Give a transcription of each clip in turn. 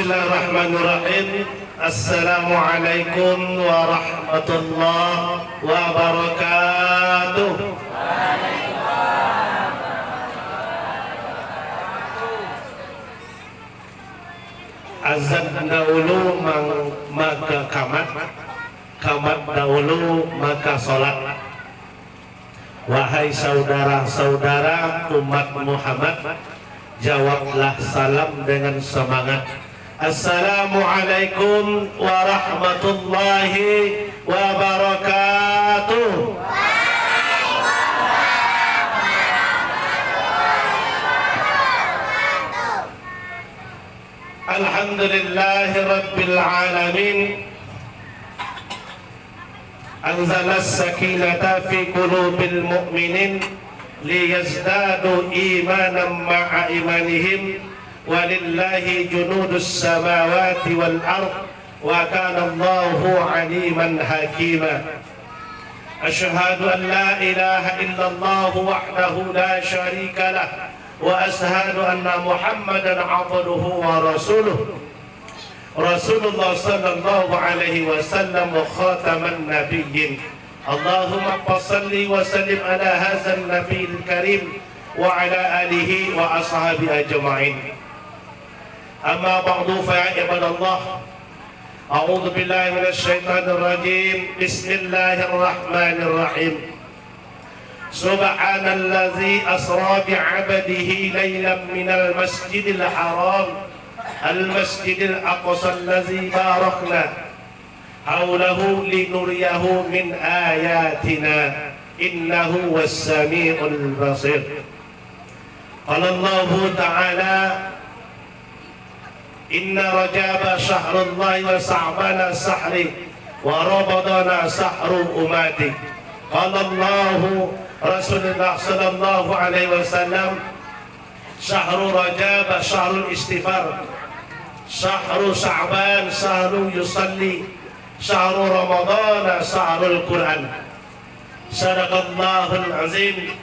Bismillahirrahmanirrahim. Assalamualaikum warahmatullahi wabarakatuh. Azan dahulu maka kamat dahulu maka sholat. Wahai saudara-saudara umat Muhammad, jawablah salam dengan semangat. Assalamualaikum warahmatullahi wabarakatuh. Alhamdulillahi rabbil alamin. Anzala as-sakinata fi qulubil mu'minin liyazdadu imanan ma'a imanihim walillahi junudus samawati wal ard wa kana Allahu aliman hakima. Asyhadu an la ilaha illallah wahdahu la syarika lah wa asyhadu anna Muhammadan abduhu wa rasuluh. Rasulullah sallallahu alaihi wasallam wa khataman nabiyyin. Allahumma salli wa sallim ala hadzal nabiyil karim wa ala alihi wa ashabi ajma'in. Amma ba'du fa ya ibadallah, a'udzu billahi minasy syaithanir rajim. Bismillahirrahmanirrahim. Subhanallazi asra bi'abdihi laylan minal masjidil haram al-masjidil aqsa allazi barakna hawlahu linuriyahu min ayatina innahu was-sami'ul basir. Qala Allahu ta'ala inna rajaba syahrullahi wa sa'bana sahri wa ramadana sahru umati. Qala Allahu Rasulullah sallallahu alaihi wasallam syahru rajab syahrul istighfar, syahru sa'ban syahru yusalli, syahru ramadhan syahrul Quran. Sadaqallahul azim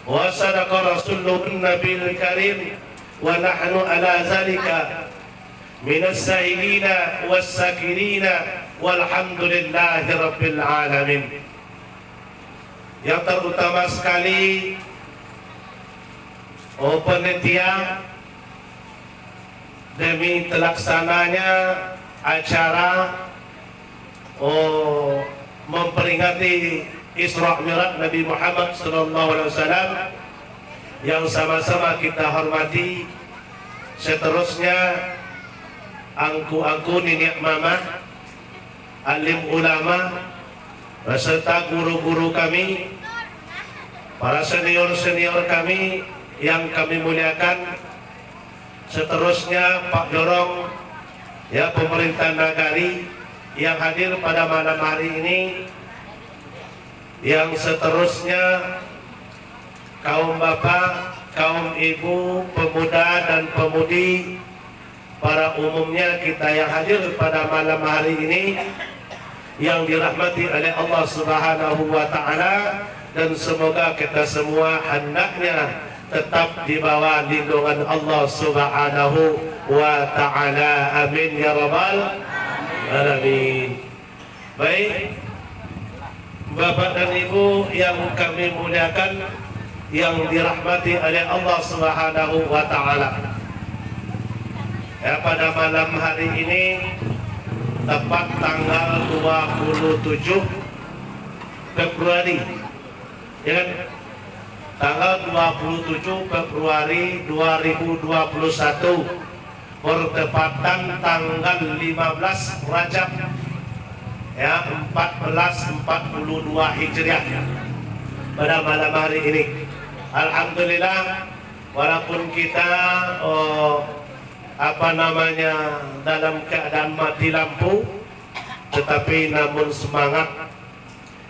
wa sadaqa rasulun nabiyil karim wa nahnu ala zalika minas sa'ilina was sakirina walhamdulillahi rabbil alamin. Yang terutama sekali panitia demi terlaksananya acara memperingati Isra Mi'raj Nabi Muhammad sallallahu alaihi wasallam yang sama-sama kita hormati. Seterusnya angku-angku nenek mama, alim ulama beserta guru-guru kami, para senior-senior kami yang kami muliakan. Seterusnya Pak Jorong, ya, pemerintah nagari yang hadir pada malam hari ini. Yang seterusnya kaum bapak, kaum ibu, pemuda dan pemudi, para umumnya kita yang hadir pada malam hari ini yang dirahmati oleh Allah Subhanahu wa ta'ala, dan semoga kita semua hendaknya tetap di bawah lindungan Allah Subhanahu wa ta'ala. Amin ya rabbal alamin. Baik, Bapak dan Ibu yang kami muliakan, yang dirahmati oleh Allah Subhanahu wa ta'ala, ya, pada malam hari ini tepat tanggal 27 Februari, ya kan? Tanggal 27 Februari 2021 bertepatan tanggal 15 Rajab, ya, 1442 Hijriah pada malam hari ini. Alhamdulillah, walaupun kita dalam keadaan mati lampu, tetapi namun semangat,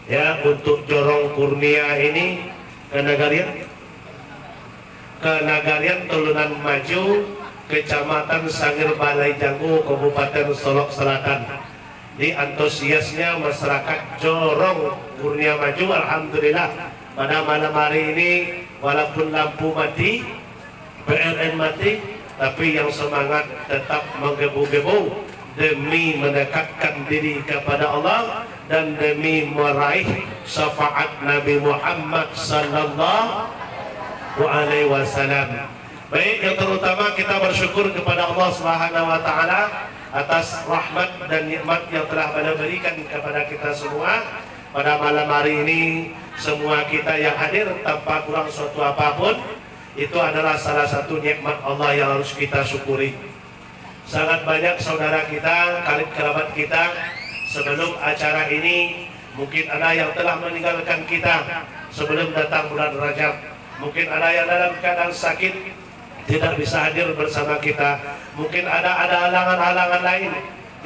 ya, untuk jorong kurnia ini ke Nagarian Tulunan Maju, Kecamatan Sangir Balai Janggu, Kabupaten Solok Selatan. Di antusiasnya masyarakat jorong kurnia maju, alhamdulillah pada malam hari ini walaupun lampu mati, PLN mati, tapi yang semangat tetap menggebu-gebu demi mendekatkan diri kepada Allah dan demi meraih syafaat Nabi Muhammad sallallahu alaihi wasallam. Baik, yang terutama kita bersyukur kepada Allah Subhanahu wa taala atas rahmat dan nikmat yang telah Beliau berikan kepada kita semua pada malam hari ini. Semua kita yang hadir tanpa kurang suatu apapun, itu adalah salah satu nikmat Allah yang harus kita syukuri. Sangat banyak saudara kita, karib kerabat kita sebelum acara ini, mungkin ada yang telah meninggalkan kita sebelum datang bulan Rajab. Mungkin ada yang dalam keadaan sakit tidak bisa hadir bersama kita. Mungkin ada halangan-halangan lain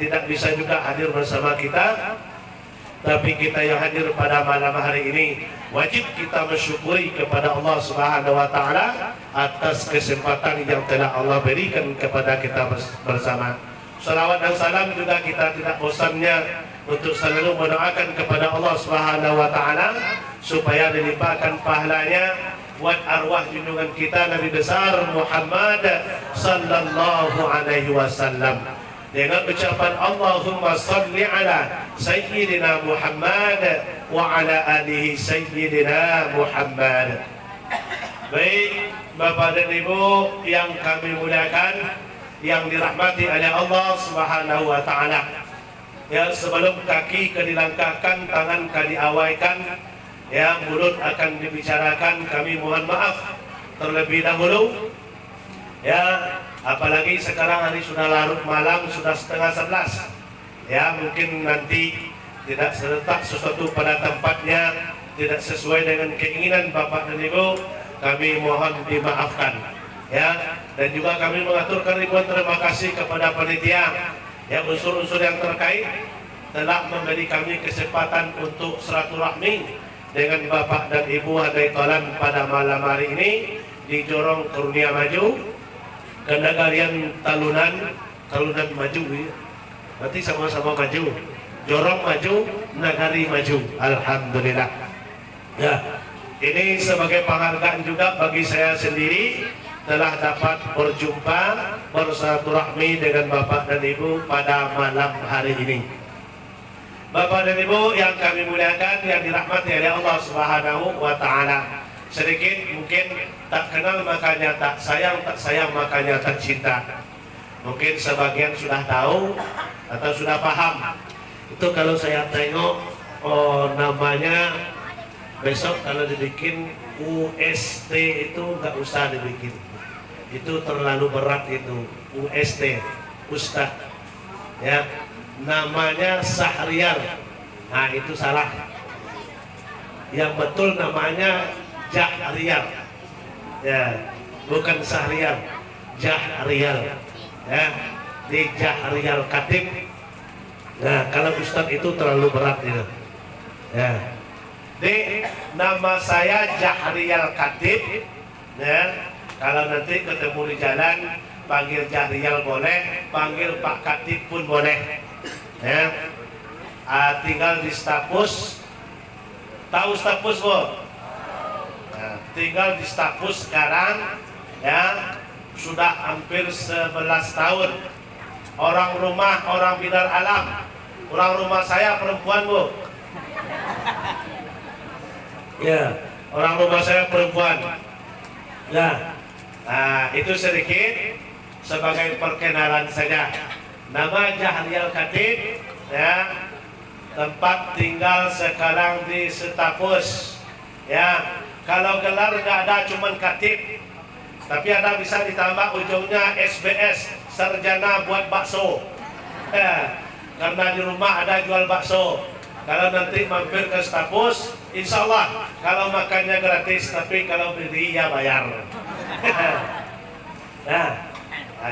tidak bisa juga hadir bersama kita. Tapi kita yang hadir pada malam hari ini wajib kita mensyukuri kepada Allah Subhanahu wa taala atas kesempatan yang telah Allah berikan kepada kita bersama. Salawat dan salam juga kita tidak bosannya untuk selalu mendoakan kepada Allah Subhanahu wa taala supaya dilimpahkan pahalanya buat arwah junjungan kita Nabi besar Muhammad sallallahu alaihi wasallam. Dengan ucapan Allahumma salli ala Sayyidina Muhammad wa ala alihi Sayyidina Muhammad. Baik Bapak dan Ibu yang kami muliakan, yang dirahmati oleh Allah Subhanahu wa taala. Ya, sebelum kaki dilangkahkan, tangan diawaikan, ya, mulut akan dibicarakan, kami mohon maaf terlebih dahulu. Ya, apalagi sekarang hari sudah larut malam, sudah setengah 11. Ya, mungkin nanti tidak serentak sesuatu pada tempatnya, tidak sesuai dengan keinginan Bapak dan Ibu, kami mohon dimaafkan. Ya, dan juga kami mengaturkan ribuan terima kasih kepada panitia, ya, unsur-unsur yang terkait telah memberi kami kesempatan untuk silaturahmi dengan Bapak dan Ibu Hadai Tolan pada malam hari ini di Jorong Kurnia Maju, Kendagarian Talunan maju, ya. Berarti sama-sama maju. Jorong maju, Nagari maju. Alhamdulillah. Ya, ini sebagai penghargaan juga bagi saya sendiri telah dapat berjumpa bersilaturahmi dengan Bapak dan Ibu pada malam hari ini. Bapak dan Ibu yang kami muliakan, yang dirahmati oleh Allah Subhanahu wa taala. Sedikit mungkin tak kenal makanya tak sayang makanya tak cinta. Mungkin sebagian sudah tahu atau sudah paham. Itu kalau saya tengok, oh, namanya besok kalau dibikin UST itu nggak usah dibikin. Itu terlalu berat itu. UST, Ustaz. Ya, namanya Sahriar. Nah, itu salah. Yang betul namanya Jahriyar, ya, bukan Sahriar, Jahriyar, ya, di Jahriyar Katib. Nah, kalau Ustadz itu terlalu berat itu, ya. Di nama saya Jahriyar Katib, ya. Kalau nanti ketemu di jalan, panggil Jahriyar boleh, panggil Pak Katib pun boleh, ya. Tinggal di Stapus, tahu Stapus Bu? Tinggal di Stapus sekarang, ya, sudah hampir 11 tahun. Orang rumah, orang bidar alam. Orang rumah saya perempuan Bu. Ya, orang rumah saya perempuan. Ya, nah, itu sedikit sebagai perkenalan saja. Nama Jahriyar Katib, ya, tempat tinggal sekarang di Stapus, ya. Kalau gelar nggak ada, cuman Katib. Tapi ada bisa ditambah ujungnya SBS, sarjana buat bakso. Karena di rumah ada jual bakso. Kalau nanti mampir ke Stapus, insya Allah kalau makannya gratis, tapi kalau beli ya bayar. Nah,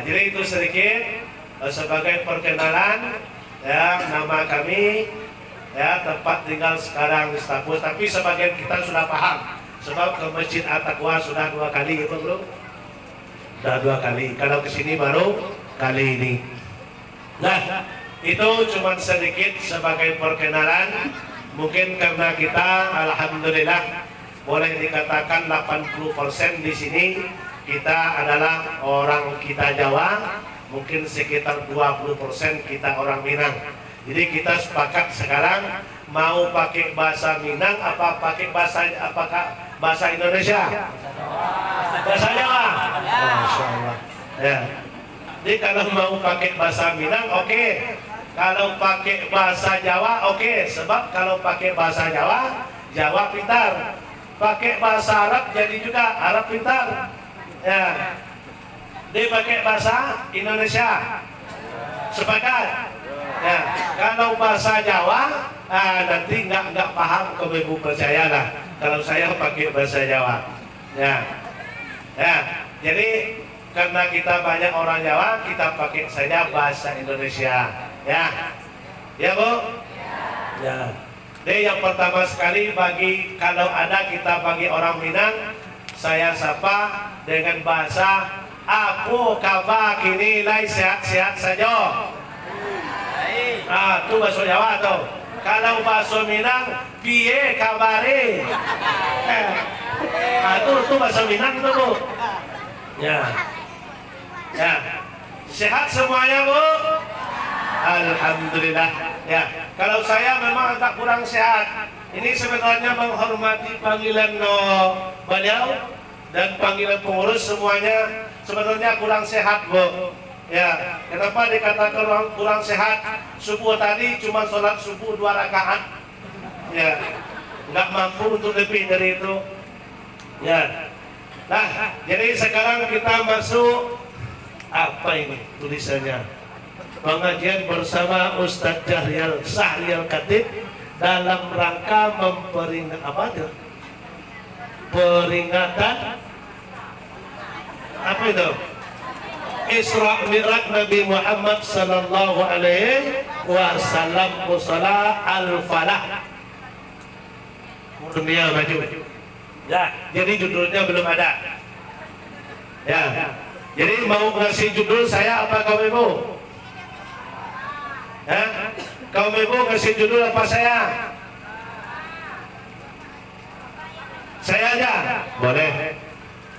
jadi itu sedikit sebagai perkenalan, ya, nama kami, ya, tempat tinggal sekarang di Stapus. Tapi sebagian kita sudah paham. Sebab ke Masjid At-Taqwa sudah 2 kali, gitu bro. Sudah 2 kali. Kalau ke sini baru kali ini. Nah, itu cuma sedikit sebagai perkenalan. Mungkin karena kita, alhamdulillah, boleh dikatakan 80% di sini kita adalah orang kita Jawa, mungkin sekitar 20% kita orang Minang. Jadi kita sepakat sekarang mau pakai bahasa Minang apa pakai bahasa Indonesia? Bahasa Jawa. Masya Allah. Ya. Jadi kalau mau pakai bahasa Minang, oke. Kalau pakai bahasa Jawa, oke. Sebab kalau pakai bahasa Jawa, Jawa pintar. Pakai bahasa Arab jadi juga Arab pintar. Ya. Dia pakai bahasa Indonesia. Sepakat. Ya. Kalau bahasa Jawa, nanti nggak paham kalau ibu percaya lah. Kalau saya pakai bahasa Jawa. Ya. Ya. Jadi karena kita banyak orang Jawa, kita pakai saja bahasa Indonesia. Ya. Ya, Bu? Ya. Jadi yang pertama sekali kalau ada kita bagi orang Minang, saya sapa dengan bahasa apa kabar kini lai sehat-sehat saja. Itu bahasa Jawa tuh. Kalau bahasa Minang, piye kabare? Itu bahasa Minang tuh, Bu. Ya. Ya. Sehat semuanya, Bu? Alhamdulillah. Ya. Kalau saya memang agak kurang sehat. Ini sebenarnya menghormati panggilan beliau dan panggilan pengurus semuanya sebenarnya kurang sehat, Bu. Ya. Kenapa dikatakan kurang sehat? Subuh tadi cuma sholat subuh 2 rakaat. Ya. Nggak mampu untuk lebih dari itu. Ya. Nah, jadi sekarang kita masuk apa ini tulisannya? Pengajian bersama Ustadz Sahrial Khatib dalam rangka peringatan apa itu? Isra Mi'raj Nabi Muhammad sallallahu alaihi wasallam musalla al-falah. Dunia maju. Ya, jadi judulnya belum ada. Ya. Jadi mau ngasih judul saya apa kamu ibu? Ya? Kamu ibu ngasih judul apa saya? Saya aja? Boleh.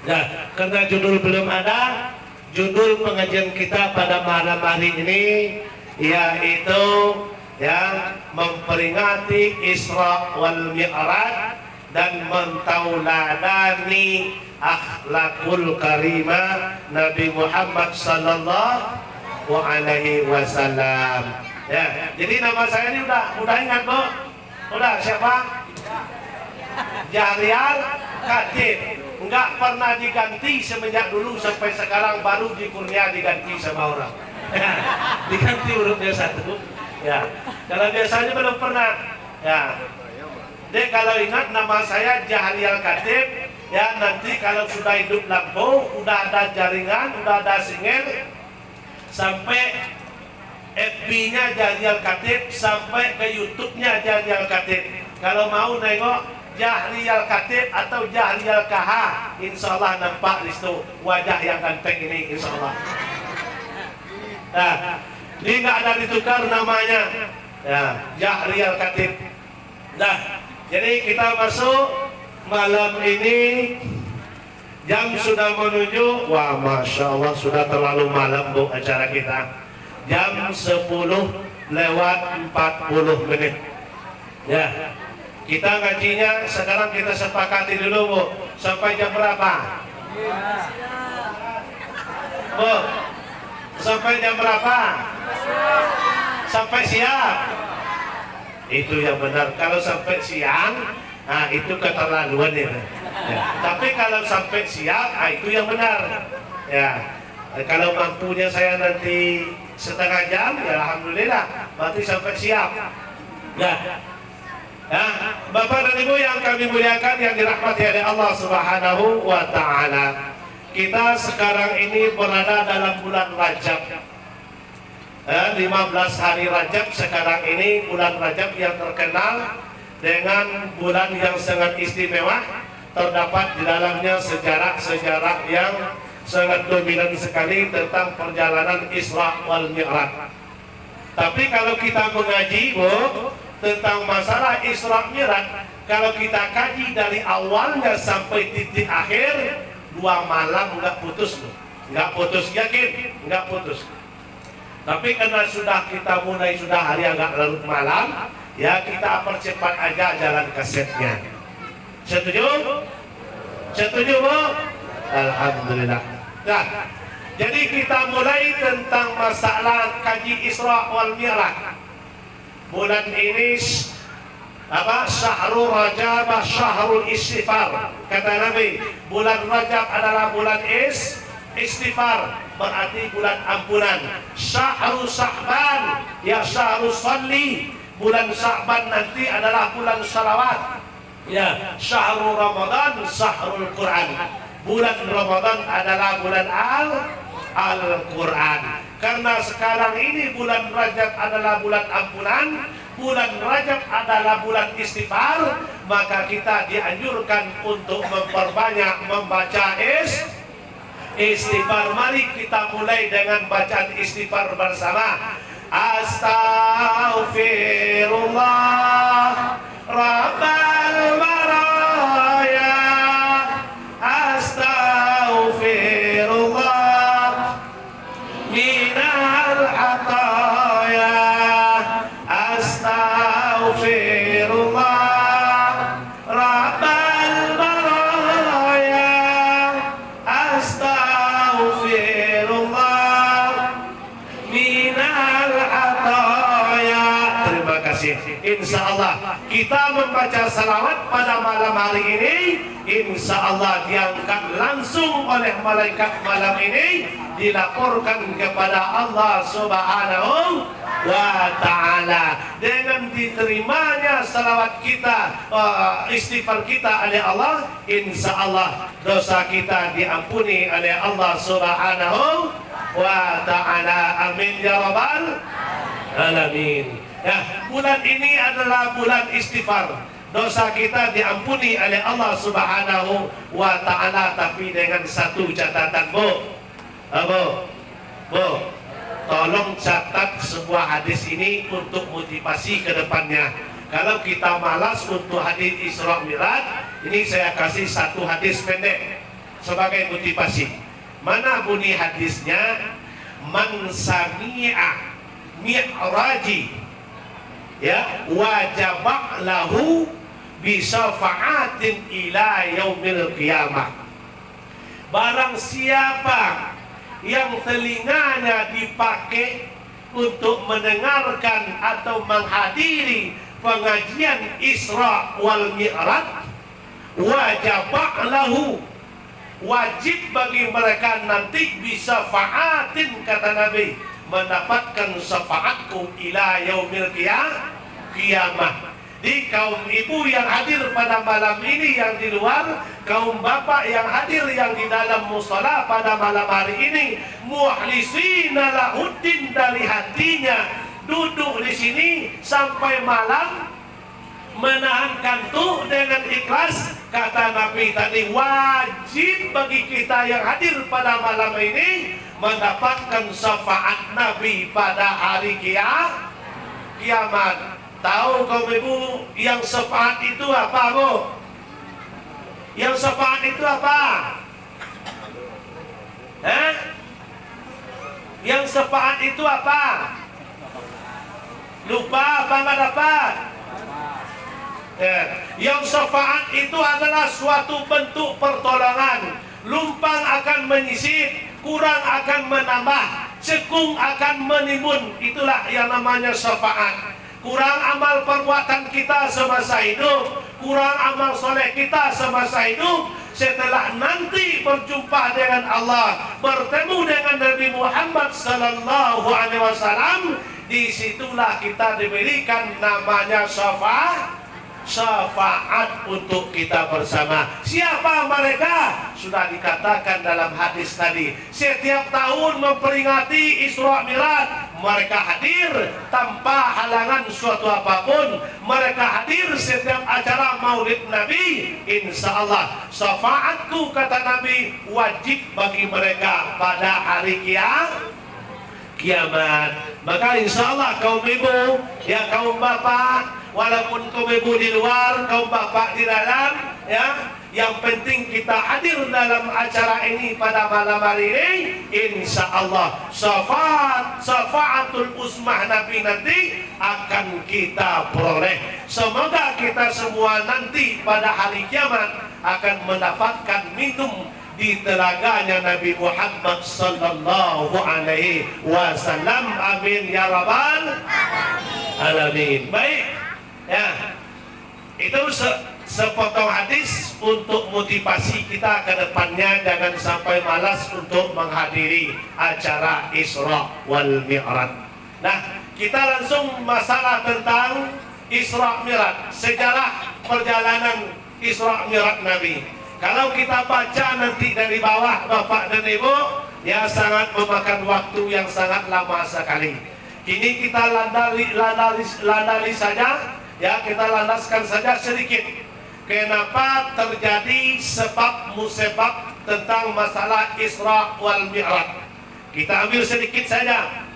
Ya, karena judul belum ada, judul pengajian kita pada malam hari ini yaitu yang memperingati Isra wal Mi'raj dan mentauladani akhlakul karimah Nabi Muhammad sallallahu alaihi wasallam. Ya, jadi nama saya ini udah ingat, Bu? Udah siapa? Jahrial Khatib. Enggak pernah diganti semenjak dulu sampai sekarang baru di Kurnia diganti sama orang. Ya, diganti hurufnya satu. Ya, kalau biasanya belum pernah. Ya. Jadi kalau ingat nama saya Jahrial Khatib, ya nanti kalau sudah hidup lampu, udah ada jaringan, udah ada sinyal, sampai FB-nya Jahrial Khatib, sampai ke YouTube-nya Jahrial Khatib. Kalau mau nengok Jahrial Khatib atau Jahrial KH, insya Allah nampak di situ wajah yang ganteng ini, insya Allah. Nah, ini nggak ada ditukar namanya, ya Jahrial Khatib. Nah, jadi kita masuk malam ini, jam sudah menuju, wah Masya Allah sudah terlalu malam, Bu, acara kita. Jam 10:40. Ya, kita ngajinya sekarang kita sepakati dulu, Bu, sampai jam berapa? Bu, sampai jam berapa? Sampai siap. Itu yang benar. Kalau sampai siang, nah itu keterlaluan ya. Tapi kalau sampai siang, itu yang benar. Ya. Kalau mampunya saya nanti setengah jam, ya alhamdulillah, berarti sampai siap. Ya. Ya, Bapak dan Ibu yang kami muliakan, yang dirahmati oleh Allah Subhanahu wa taala. Kita sekarang ini berada dalam bulan Rajab. 15 hari Rajab sekarang ini, bulan Rajab yang terkenal dengan bulan yang sangat istimewa. Terdapat di dalamnya sejarah-sejarah yang sangat dominan sekali tentang perjalanan Isra wal Mi'raj. Tapi kalau kita mengaji, Bu, tentang masalah Isra Mi'raj, kalau kita kaji dari awalnya sampai titik akhir, 2 malam nggak putus loh. Nggak putus, yakin? Nggak putus. Tapi karena sudah kita mulai sudah hari agak larut malam, ya kita percepat aja jalan kasetnya. Setuju? Setuju, Bu? Alhamdulillah. Nah, jadi kita mulai tentang masalah kaji Isra wal Mi'raj. Bulan ini Syahrul Rajab, Syahrul Istighfar. Kata Nabi, bulan Rajab adalah bulan istighfar, berarti bulan ampunan. Syahrul Sya'ban, ya Syahrul Salli. Bulan Sya'ban nanti adalah bulan salawat. Ya, Syahrul Ramadan, Syahrul Quran. Bulan Ramadan adalah bulan Al-Quran. Karena sekarang ini bulan Rajab adalah bulan ampunan, bulan Rajab adalah bulan istighfar, maka kita dianjurkan untuk memperbanyak membaca istighfar. Mari kita mulai dengan bacaan istighfar bersama. Astaghfirullah Rabbal baraya, astaghfirullah minal hataya, astaghfirullah Rabbal baraya, astaghfirullah minal hataya. Terima kasih. Insya Allah kita membaca salawat pada malam hari ini, insya Allah diangkat langsung oleh malaikat malam ini, dilaporkan kepada Allah Subhanahu wa ta'ala. Dengan diterimanya salawat kita, istighfar kita oleh Allah, insya Allah dosa kita diampuni oleh Allah Subhanahu wa ta'ala. Amin ya rabbal alamin. Ya, bulan ini adalah bulan istighfar. Dosa kita diampuni oleh Allah Subhanahu wa ta'ala, tapi dengan satu catatan, Bu. Bu, tolong catat sebuah hadis ini untuk motivasi ke depannya. Kalau kita malas untuk hadis Isra Mi'raj, ini saya kasih satu hadis pendek sebagai motivasi. Mana bunyi hadisnya? Man sami'a mi'raji, ya, wajabak lahu bisafa'atin ila yaumil qiyamah. Barang siapa yang telinganya dipakai untuk mendengarkan atau menghadiri pengajian Isra wal Mi'raj, wajabak lahu, wajib bagi mereka nanti bisa fa'atin, kata Nabi, mendapatkan syafaatku ila yaumil qiyamah. Di kaum ibu yang hadir pada malam ini yang di luar, kaum bapak yang hadir yang di dalam mushola pada malam hari ini, mukhlisina lahuddin, dari hatinya duduk di sini sampai malam menahan kantuk dengan ikhlas. Kata Nabi tadi, wajib bagi kita yang hadir pada malam ini mendapatkan syafaat Nabi pada hari kiamat. Tahu kaum ibu yang syafaat itu apa, Bu? Yang syafaat itu apa? Yang syafaat itu apa? Lupa apa nggak dapat? Yang syafaat itu adalah suatu bentuk pertolongan. Lumpang akan menyisip, kurang akan menambah, cekung akan menimbun. Itulah yang namanya syafaat. Kurang amal perbuatan kita semasa hidup, kurang amal soleh kita semasa hidup, setelah nanti berjumpa dengan Allah, bertemu dengan Nabi Muhammad sallallahu alaihi wasallam, disitulah kita diberikan namanya syafaat untuk kita bersama. Siapa mereka? Sudah dikatakan dalam hadis tadi, setiap tahun memperingati Isra Mi'raj, mereka hadir tanpa halangan suatu apapun. Mereka hadir setiap acara maulid Nabi. Insya Allah syafaatku, kata Nabi, wajib bagi mereka pada hari kiamat. Maka insya Allah kaum ibu, ya kaum bapak, walaupun kaum ibu di luar, kaum bapak di dalam, ya, yang penting kita hadir dalam acara ini pada malam hari ini. Insya Allah syafaatul usmah Nabi nanti akan kita peroleh. Semoga kita semua nanti pada hari kiamat akan mendapatkan minum di telaganya Nabi Muhammad sallallahu alaihi wasallam. Amin ya rabbal alamin. Baik, ya, itu sepotong hadis untuk motivasi kita ke depannya. Jangan sampai malas untuk menghadiri acara Isra wal Mi'raj. Nah, kita langsung masalah tentang Isra Mi'raj, sejarah perjalanan Isra Mi'raj Nabi. Kalau kita baca nanti dari bawah Bapak dan Ibu, ya sangat memakan waktu yang sangat lama sekali. Kini kita landali saja, ya kita landaskan saja sedikit. Kenapa terjadi sebab musabab tentang masalah Isra wal Mi'raj? Kita ambil sedikit saja.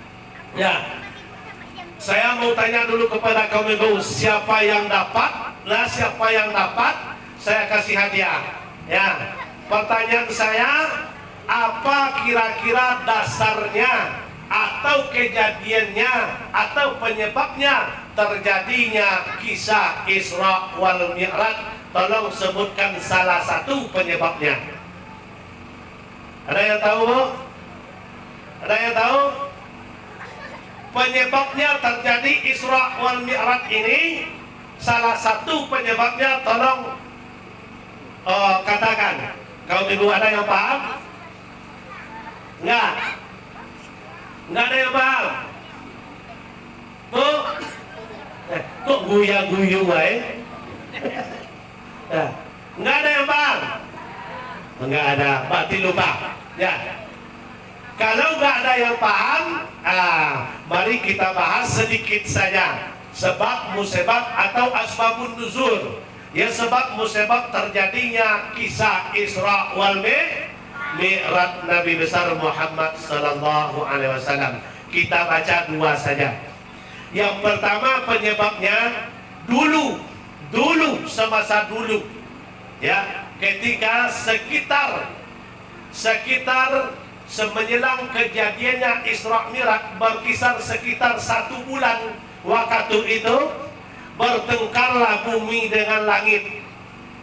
Ya, saya mau tanya dulu kepada kaum ibu, siapa yang dapat? Nah, siapa yang dapat? Saya kasih hadiah. Ya, pertanyaan saya, apa kira-kira dasarnya atau kejadiannya atau penyebabnya terjadinya kisah Isra wal Mi'raj? Tolong sebutkan salah satu penyebabnya. Ada yang tahu, Bu? Ada yang tahu? Penyebabnya terjadi Isra wal Mi'raj ini, salah satu penyebabnya tolong katakan. Kalau ibu ada yang paham? Enggak? Enggak ada yang paham? Bu? Kok guya-guyu wae? Enggak ada yang paham? Enggak ada, berarti lupa. Ya. Kalau enggak ada yang paham, mari kita bahas sedikit saja sebab musabab atau asbabun nuzul. Ya, sebab musabab terjadinya kisah Isra wal Mi'raj Nabi besar Muhammad sallallahu alaihi wasallam. Kita baca dua saja. Yang pertama penyebabnya dulu semasa dulu, ya, ketika sekitar semenjelang kejadiannya Isra Mi'raj berkisar sekitar 1 bulan waktu itu bertengkarlah bumi dengan langit.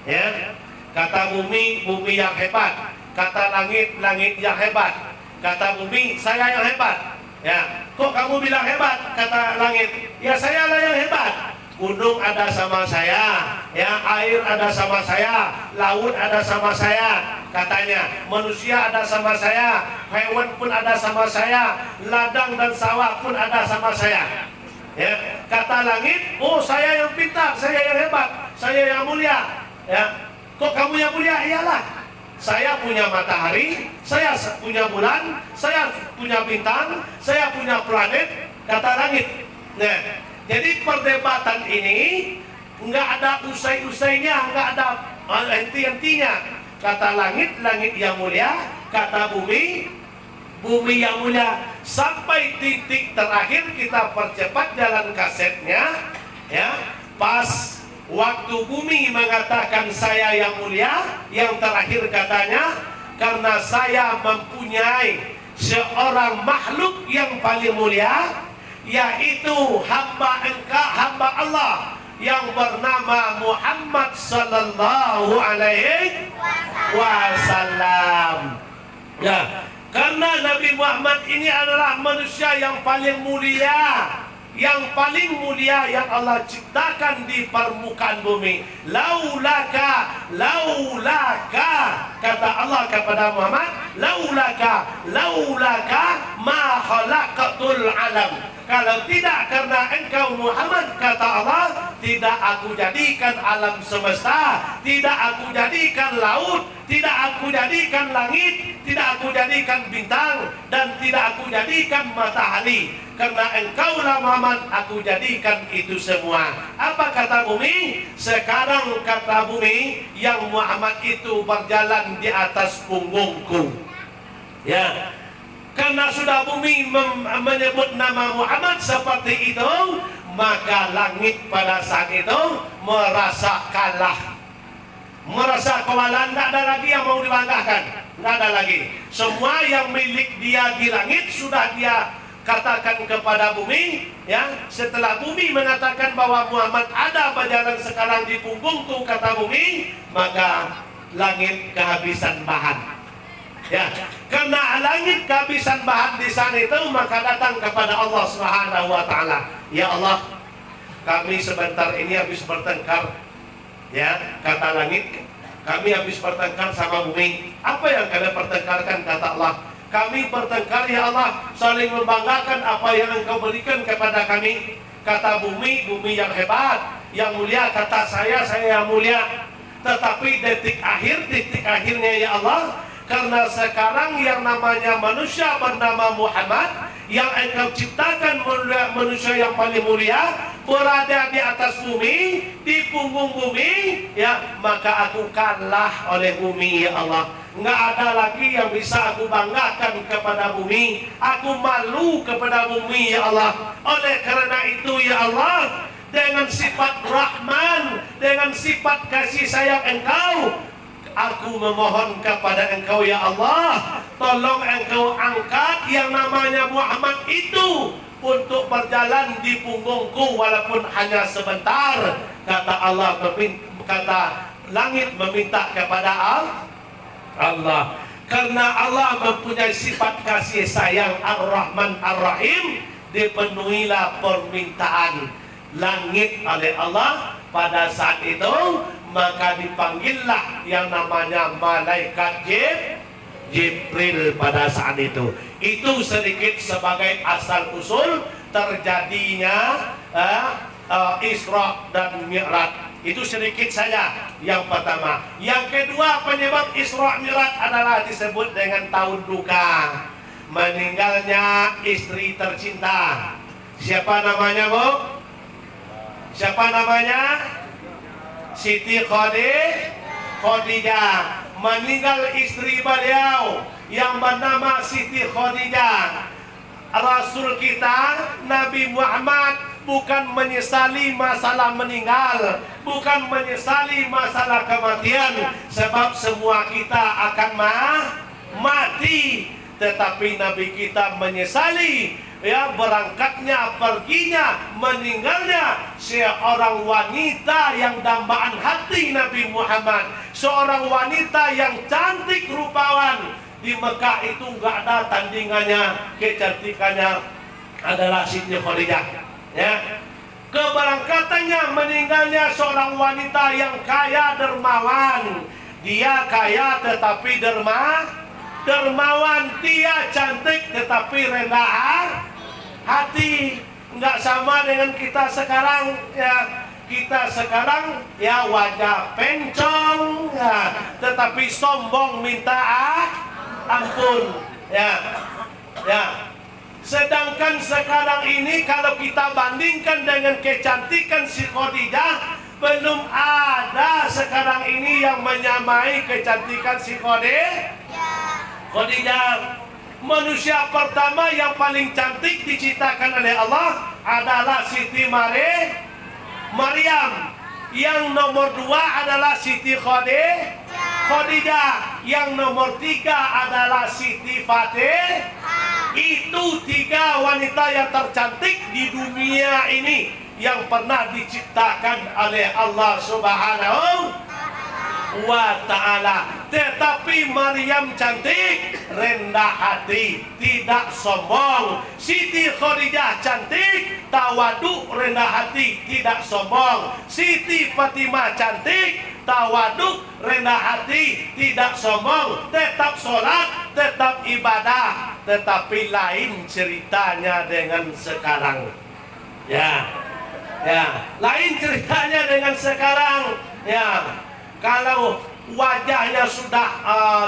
Ya, kata bumi yang hebat, kata langit yang hebat, kata bumi saya yang hebat. Ya, kok kamu bilang hebat? Kata langit, ya saya lah yang hebat. Gunung ada sama saya, ya, air ada sama saya, laut ada sama saya, katanya manusia ada sama saya, hewan pun ada sama saya, ladang dan sawah pun ada sama saya. Ya, kata langit, oh saya yang pintar, saya yang hebat, saya yang mulia. Ya, kok kamu yang mulia? Iyalah, saya punya matahari, saya punya bulan, saya punya bintang, saya punya planet, kata langit. Nah, jadi perdebatan ini nggak ada usai-usainya, nggak ada henti-hentinya. Kata langit yang mulia, kata bumi yang mulia. Sampai titik terakhir kita percepat jalan kasetnya, ya. Pas waktu bumi mengatakan saya yang mulia, yang terakhir katanya, karena saya mempunyai seorang makhluk yang paling mulia, yaitu hamba Allah yang bernama Muhammad sallallahu alaihi wasallam. Ya, karena Nabi Muhammad ini adalah manusia yang paling mulia, yang Allah ciptakan di permukaan bumi. Laulaka, kata Allah kepada Muhammad, laulaka ma khalaqatul alam. Kalau tidak karena engkau Muhammad, kata Allah, tidak aku jadikan alam semesta, tidak aku jadikan laut, tidak aku jadikan langit, tidak aku jadikan bintang, dan tidak aku jadikan matahari. Karena engkau lah Muhammad, aku jadikan itu semua. Apa kata bumi? Sekarang kata bumi, yang Muhammad itu berjalan di atas punggungku. Ya, karena sudah bumi menyebut nama Muhammad seperti itu, maka langit pada saat itu merasa kalah, merasa kewalahan. Tidak ada lagi yang mau dibanggakan, tidak ada lagi. Semua yang milik dia di langit sudah dia katakan kepada bumi, ya. Setelah bumi mengatakan bahwa Muhammad ada berjalan sekarang di punggungku, kata bumi, maka langit kehabisan bahan. Ya, karena langit kehabisan bahan di sana itu, maka datang kepada Allah Subhanahu wa taala. Ya Allah, kami sebentar ini habis bertengkar. Ya, kata langit, kami habis bertengkar sama bumi. Apa yang kalian pertengkarkan, kata Allah? Kami bertengkar, ya Allah, saling membanggakan apa yang Engkau berikan kepada kami. Kata bumi, bumi yang hebat, yang mulia. Kata saya yang mulia. Tetapi titik akhirnya, ya Allah, karena sekarang yang namanya manusia bernama Muhammad, yang Engkau ciptakan manusia yang paling mulia, berada di atas bumi, di punggung bumi, ya, maka aku kalah oleh bumi, ya Allah. Nggak ada lagi yang bisa aku banggakan kepada bumi. Aku malu kepada bumi, ya Allah. Oleh karena itu, ya Allah, dengan sifat Rahman, dengan sifat kasih sayang Engkau, aku memohon kepada Engkau, ya Allah, tolong Engkau angkat yang namanya Muhammad itu untuk berjalan di punggungku walaupun hanya sebentar. Kata Allah, kata langit meminta kepada Allah. Karena Allah mempunyai sifat kasih sayang Ar-Rahman Ar-Rahim, dipenuhilah permintaan langit oleh Allah. Pada saat itu maka dipanggillah yang namanya malaikat Jibril pada saat itu. Itu sedikit sebagai asal usul terjadinya Isra dan Mi'raj. Itu sedikit saja yang pertama. Yang kedua, penyebab Isra Mi'raj adalah disebut dengan tahun duka, meninggalnya istri tercinta. Siapa namanya, Bu? Siapa namanya? Siti Khadijah. Meninggal istri beliau yang bernama Siti Khadijah. Rasul kita Nabi Muhammad bukan menyesali masalah meninggal, bukan menyesali masalah kematian, sebab semua kita akan mati. Tetapi Nabi kita menyesali, ya, berangkatnya, perginya, meninggalnya seorang wanita yang dambaan hati Nabi Muhammad, seorang wanita yang cantik rupawan. Di Mekah itu nggak ada tandingannya, kecantikannya adalah Siti Khadijah. Ya, keberangkatannya, meninggalnya seorang wanita yang kaya dermawan. Dia kaya tetapi dermawan. Dia cantik tetapi rendah hati. Nggak sama dengan kita sekarang, ya. Kita sekarang, ya, wajah pencong, ya, tetapi sombong minta ampun, ya. Sedangkan sekarang ini kalau kita bandingkan dengan kecantikan si Khadijah, belum ada sekarang ini yang menyamai kecantikan si Khadijah. Manusia pertama yang paling cantik diciptakan oleh Allah adalah Siti Maryam. Yang nomor 2 adalah Siti Khadijah. Yang nomor 3 adalah Siti Fatih. Itu 3 wanita yang tercantik di dunia ini yang pernah diciptakan oleh Allah Subhanahu wa ta'ala. Tetapi Maryam cantik, rendah hati, tidak sombong. Siti Khadijah cantik, tawaduk, rendah hati, tidak sombong. Siti Fatimah cantik, tawaduk, rendah hati, tidak sombong. Tetap sholat, tetap ibadah. Tetapi lain ceritanya dengan sekarang. Ya, lain ceritanya dengan sekarang. Ya, kalau wajahnya sudah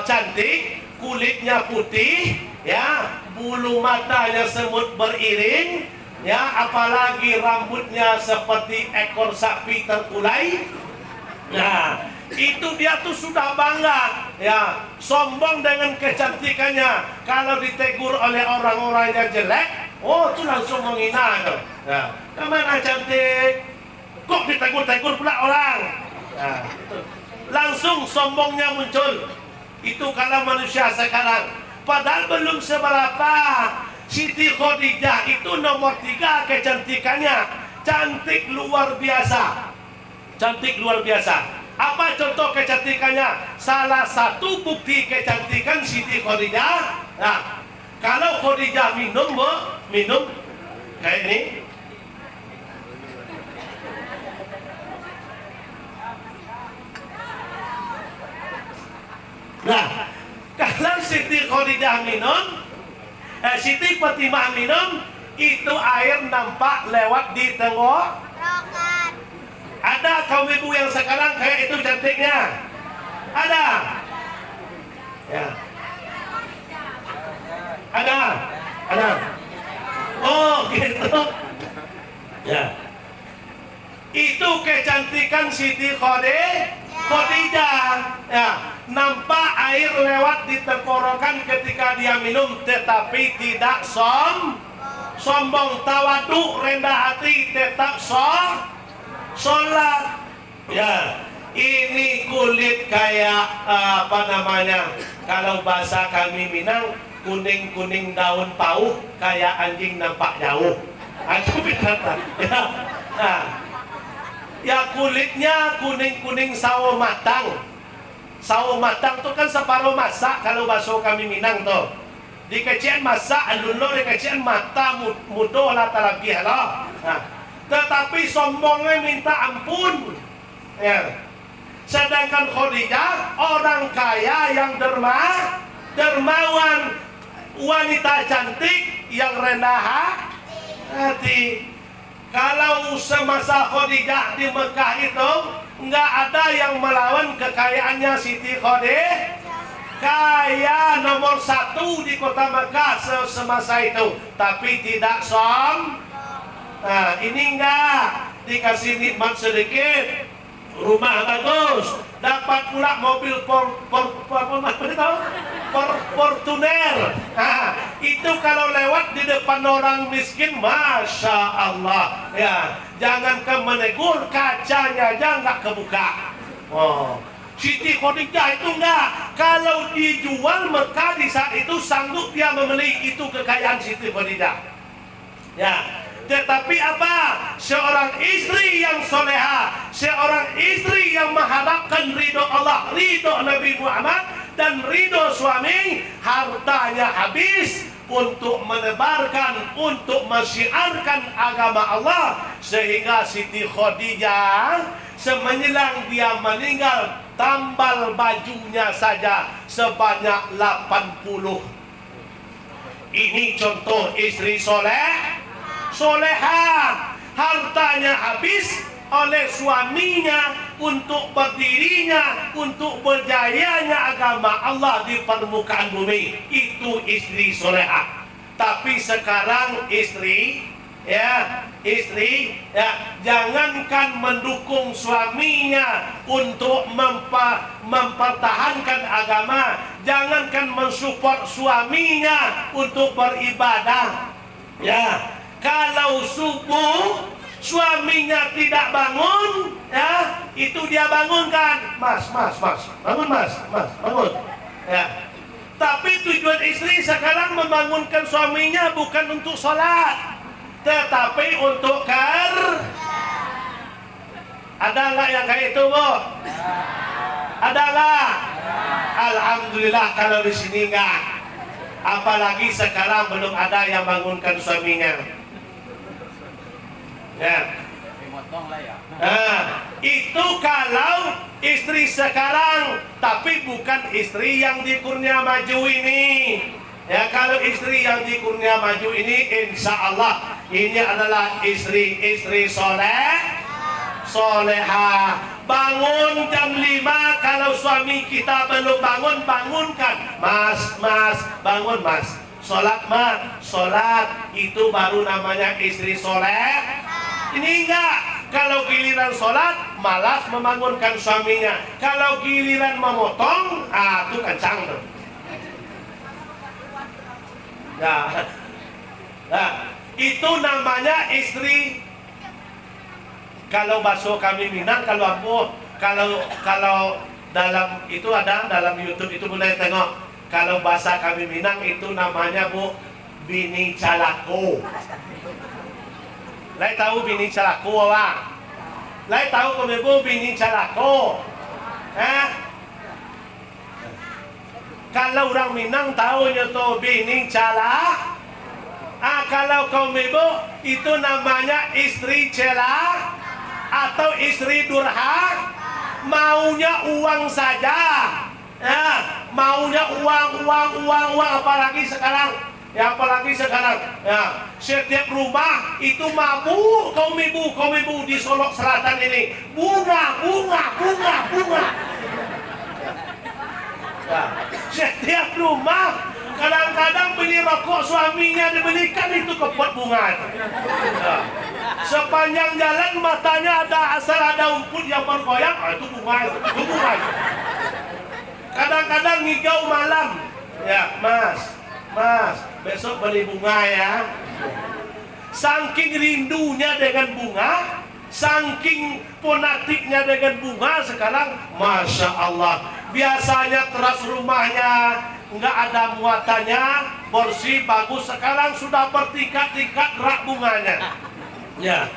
cantik, kulitnya putih, ya, bulu matanya semut beriring, ya, apalagi rambutnya seperti ekor sapi terkulai. Nah, itu dia tuh sudah bangga, ya, sombong dengan kecantikannya. Kalau ditegur oleh orang-orang yang jelek, oh, itu langsung menghina tuh. Ya, Kemana cantik? Kok ditegur-tegur pula orang? Nah, itu. Langsung sombongnya muncul. Itu kalau manusia sekarang. Padahal belum seberapa. Siti Khadijah itu nomor 3 kecantikannya. Cantik luar biasa. Cantik luar biasa. Apa contoh kecantikannya? Salah satu bukti kecantikan Siti Khadijah. Nah, kalau Khadijah minum kayak ini. Nah, kalau Siti Khadijah minum, Siti Fatimah minum, itu air nampak lewat di tenggorokan. Ada kaum ibu yang sekarang kayak itu cantiknya? Ada? Ya. Ada. Oh, gitu. Ya. Itu kecantikan Siti Khadijah. Ya, nampak air lewat di tenggorokan ketika dia minum, tetapi tidak sombong, tawadu, rendah hati, tetap sholat. Ya, ini kulit kayak apa namanya? Kalau bahasa kami Minang, kuning-kuning daun pauh, kayak anjing nampak jauh. Aku berkata, ya. Nah, ya kulitnya kuning-kuning sawo matang. Sawo matang itu kan separuh masak kalau bahasa kami Minang tuh. Dikecian masak, alun-alun dikecian mata mudo lah terlebih lah. Nah, tetapi sombongnya minta ampun. Ya. Sedangkan Khadijah orang kaya yang dermawan, wanita cantik yang rendah hati. Kalau semasa Khadijah di Mekah itu nggak ada yang melawan kekayaannya Siti Khadijah. Kaya nomor 1 di kota Mekah semasa itu, tapi tidak Nah, ini enggak dikasih nikmat sedikit, rumah bagus, dapat pula mobil Fortuner. Nah, itu kalau lewat di depan orang miskin, masya Allah, ya, jangankan menegur, kacanya aja nggak kebuka. Oh, Siti Khadijah itu enggak. Kalau dijual Mekah di saat itu sanggup dia membeli, itu kekayaan Siti Khadijah. Ya, tetapi apa? Seorang istri yang soleha, seorang istri yang mengharapkan ridho Allah, ridho Nabi Muhammad, dan ridho suami, hartanya habis untuk menebarkan, untuk mensiarkan agama Allah. Sehingga Siti Khadijah semenjelang dia meninggal, tambal bajunya saja sebanyak 80. Ini contoh istri soleha. Hartanya habis oleh suaminya untuk berdirinya, untuk berjayanya agama Allah di permukaan bumi. Itu istri soleha. Tapi sekarang istri, jangankan mendukung suaminya untuk mempertahankan agama, jangankan mensupport suaminya untuk beribadah. Ya, kalau subuh suaminya tidak bangun, ya, itu dia bangunkan. Mas, bangun mas, bangun. Ya. Tapi tujuan istri sekarang membangunkan suaminya bukan untuk sholat, tetapi untuk Ada nggak yang kayak itu, Bu? Ada nggak? Alhamdulillah kalau di sini nggak. Apalagi sekarang belum ada yang bangunkan suaminya. Ya. Nah, itu kalau istri sekarang, tapi bukan istri yang dikurnia maju ini. Ya, kalau istri yang dikurnia maju ini, insya Allah ini adalah istri soleha. Bangun jam 5, kalau suami kita belum bangun, bangunkan. Mas, bangun mas. Sholat mas, sholat, itu baru namanya istri soleh. Ini enggak. Kalau giliran sholat, malas membangunkan suaminya. Kalau giliran memotong, itu kencang tuh. Nah, itu namanya istri Kalau bakso kami Minang, kalau ampuh, kalau dalam itu ada dalam YouTube itu boleh tengok. Kalau bahasa kami Minang itu namanya Bu bini calako. Lai tahu bini calako apa? Lai tahu kami Bu bini calako? Kalau orang Minang tahunya tuh bini calak. Kalau kaum ibu itu namanya istri celak atau istri durhaka, maunya uang saja, maunya uang, apalagi sekarang, setiap rumah itu mabuk kaum ibu di Solok Selatan ini, bunga. Setiap rumah kadang-kadang beli rokok suaminya dibelikan itu kepot bunga. Sepanjang jalan matanya asal ada umput yang bergoyang, itu bunga. Kadang-kadang ngigau malam, ya mas, besok beli bunga ya. Saking rindunya dengan bunga, saking ponatiknya dengan bunga sekarang, masya Allah. Biasanya teras rumahnya nggak ada muatannya, bersih bagus, sekarang sudah bertingkat-tingkat rak bunganya. Ya.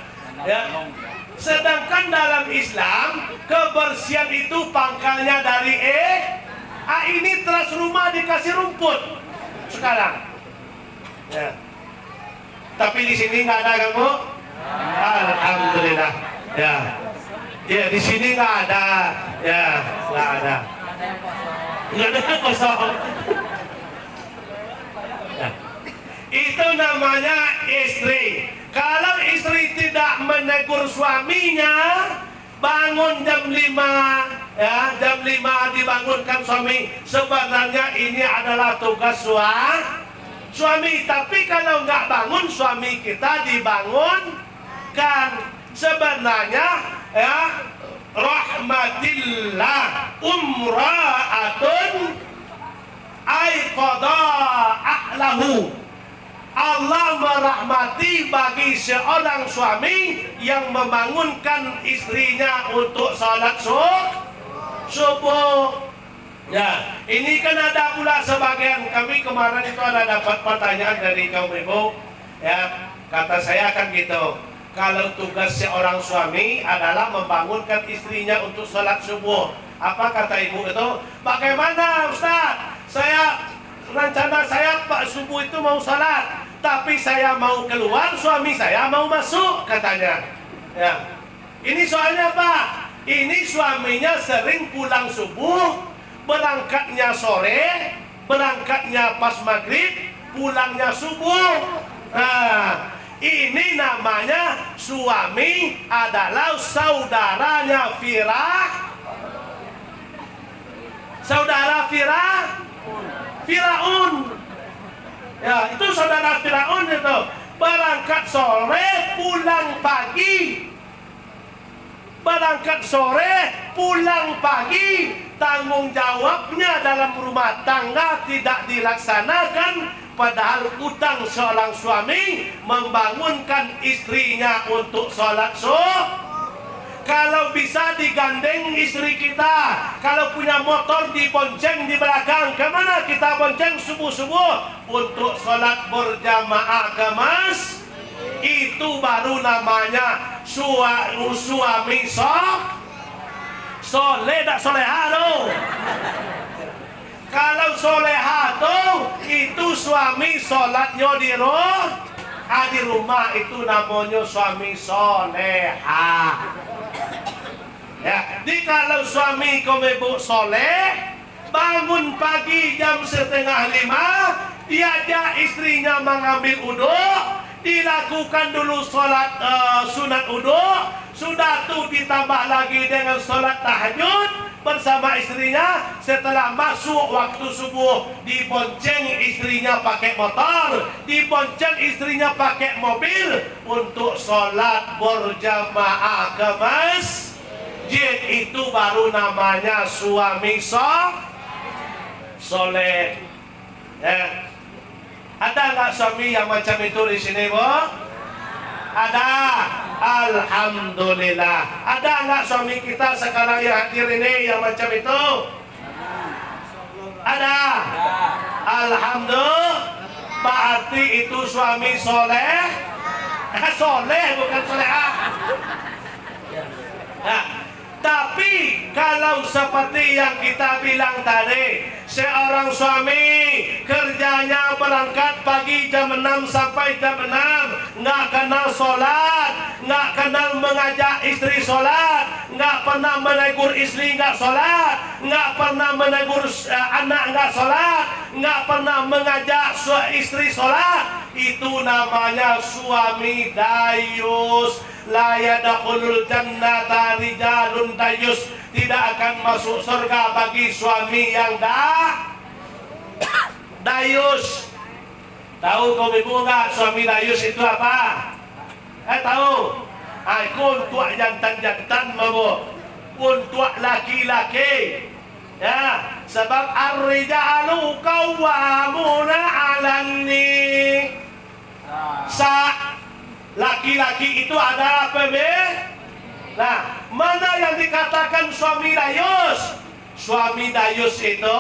Sedangkan dalam Islam kebersihan itu pangkalnya dari ini teras rumah dikasih rumput sekarang. Ya. Tapi di sini nggak ada kamu. Alhamdulillah. Ya. Ya di sini nggak ada. Ya nggak ada. Nggak ada kosong. Ya. Itu namanya istri. Kalau istri tidak menegur suaminya, bangun jam 5, ya jam 5 dibangunkan suami. Sebenarnya ini adalah tugas suami. Tapi kalau nggak bangun suami kita dibangunkan. Sebenarnya ya rahmatillah umra'atun aiqada ahlahu. Allah merahmati bagi seorang suami yang membangunkan istrinya untuk salat subuh. Ya, ini kan ada pula sebagian kami kemarin itu ada dapat pertanyaan dari kaum ibu. Ya, kata saya kan gitu. Kalau tugas seorang suami adalah membangunkan istrinya untuk salat subuh, apa kata ibu itu? Bagaimana Ustaz? Rencana saya Pak subuh itu mau salat, tapi saya mau keluar, suami saya mau masuk katanya. Ya. Ini soalnya apa? Ini suaminya sering pulang subuh, berangkatnya sore, berangkatnya pas maghrib, pulangnya subuh. Nah, ini namanya suami adalah saudaranya Firaun. Ya, itu saudara Firaun itu. Berangkat sore, pulang pagi. Tanggung jawabnya dalam rumah tangga tidak dilaksanakan. Padahal utang seorang suami membangunkan istrinya untuk sholat subuh. Kalau bisa digandeng istri kita, kalau punya motor dibonceng di belakang, kemana kita bonceng subuh-subuh untuk sholat berjamaah ke masjid. Itu baru namanya suami soleh tak soleha tuh. Kalau soleha tuh itu suami sholatnya di rumah itu namanya suami soleha. Ya, di kalau suami ibu soleh, bangun pagi jam 4:30, diajak istrinya mengambil uduk, dilakukan dulu sholat sunat uduk, sudah tuh ditambah lagi dengan sholat tahajud bersama istrinya. Setelah masuk waktu subuh, dibonceng istrinya pakai motor, dibonceng istrinya pakai mobil untuk sholat berjamaah ke masjid. Itu baru namanya suami soleh. Ada nggak suami yang macam itu di sini, Bu? Ada. Alhamdulillah. Ada nggak suami kita sekarang yang hadir ini yang macam itu? Ada. Alhamdulillah. Berarti itu suami soleh. Soleh bukan solehah. Nah, tapi kalau seperti yang kita bilang tadi, seorang suami kerjanya berangkat pagi jam 6 sampai jam 6, nggak kenal sholat, nggak kenal mengajak istri sholat, nggak pernah menegur istri nggak sholat, nggak pernah menegur anak nggak sholat, nggak pernah mengajak istri sholat, itu namanya suami dayus. La yadkhulul jannata rijalun dayus. Tidak akan masuk surga bagi suami yang dayus. Tahu kaum ibu enggak suami dayus itu apa? Tahu? Untuk jantan-jantan mabuk, untuk laki-laki. Ya, sebab ar-rijalu qawwamuna 'alan laki-laki itu ada apa be? Nah, mana yang dikatakan suami dayus? Suami dayus itu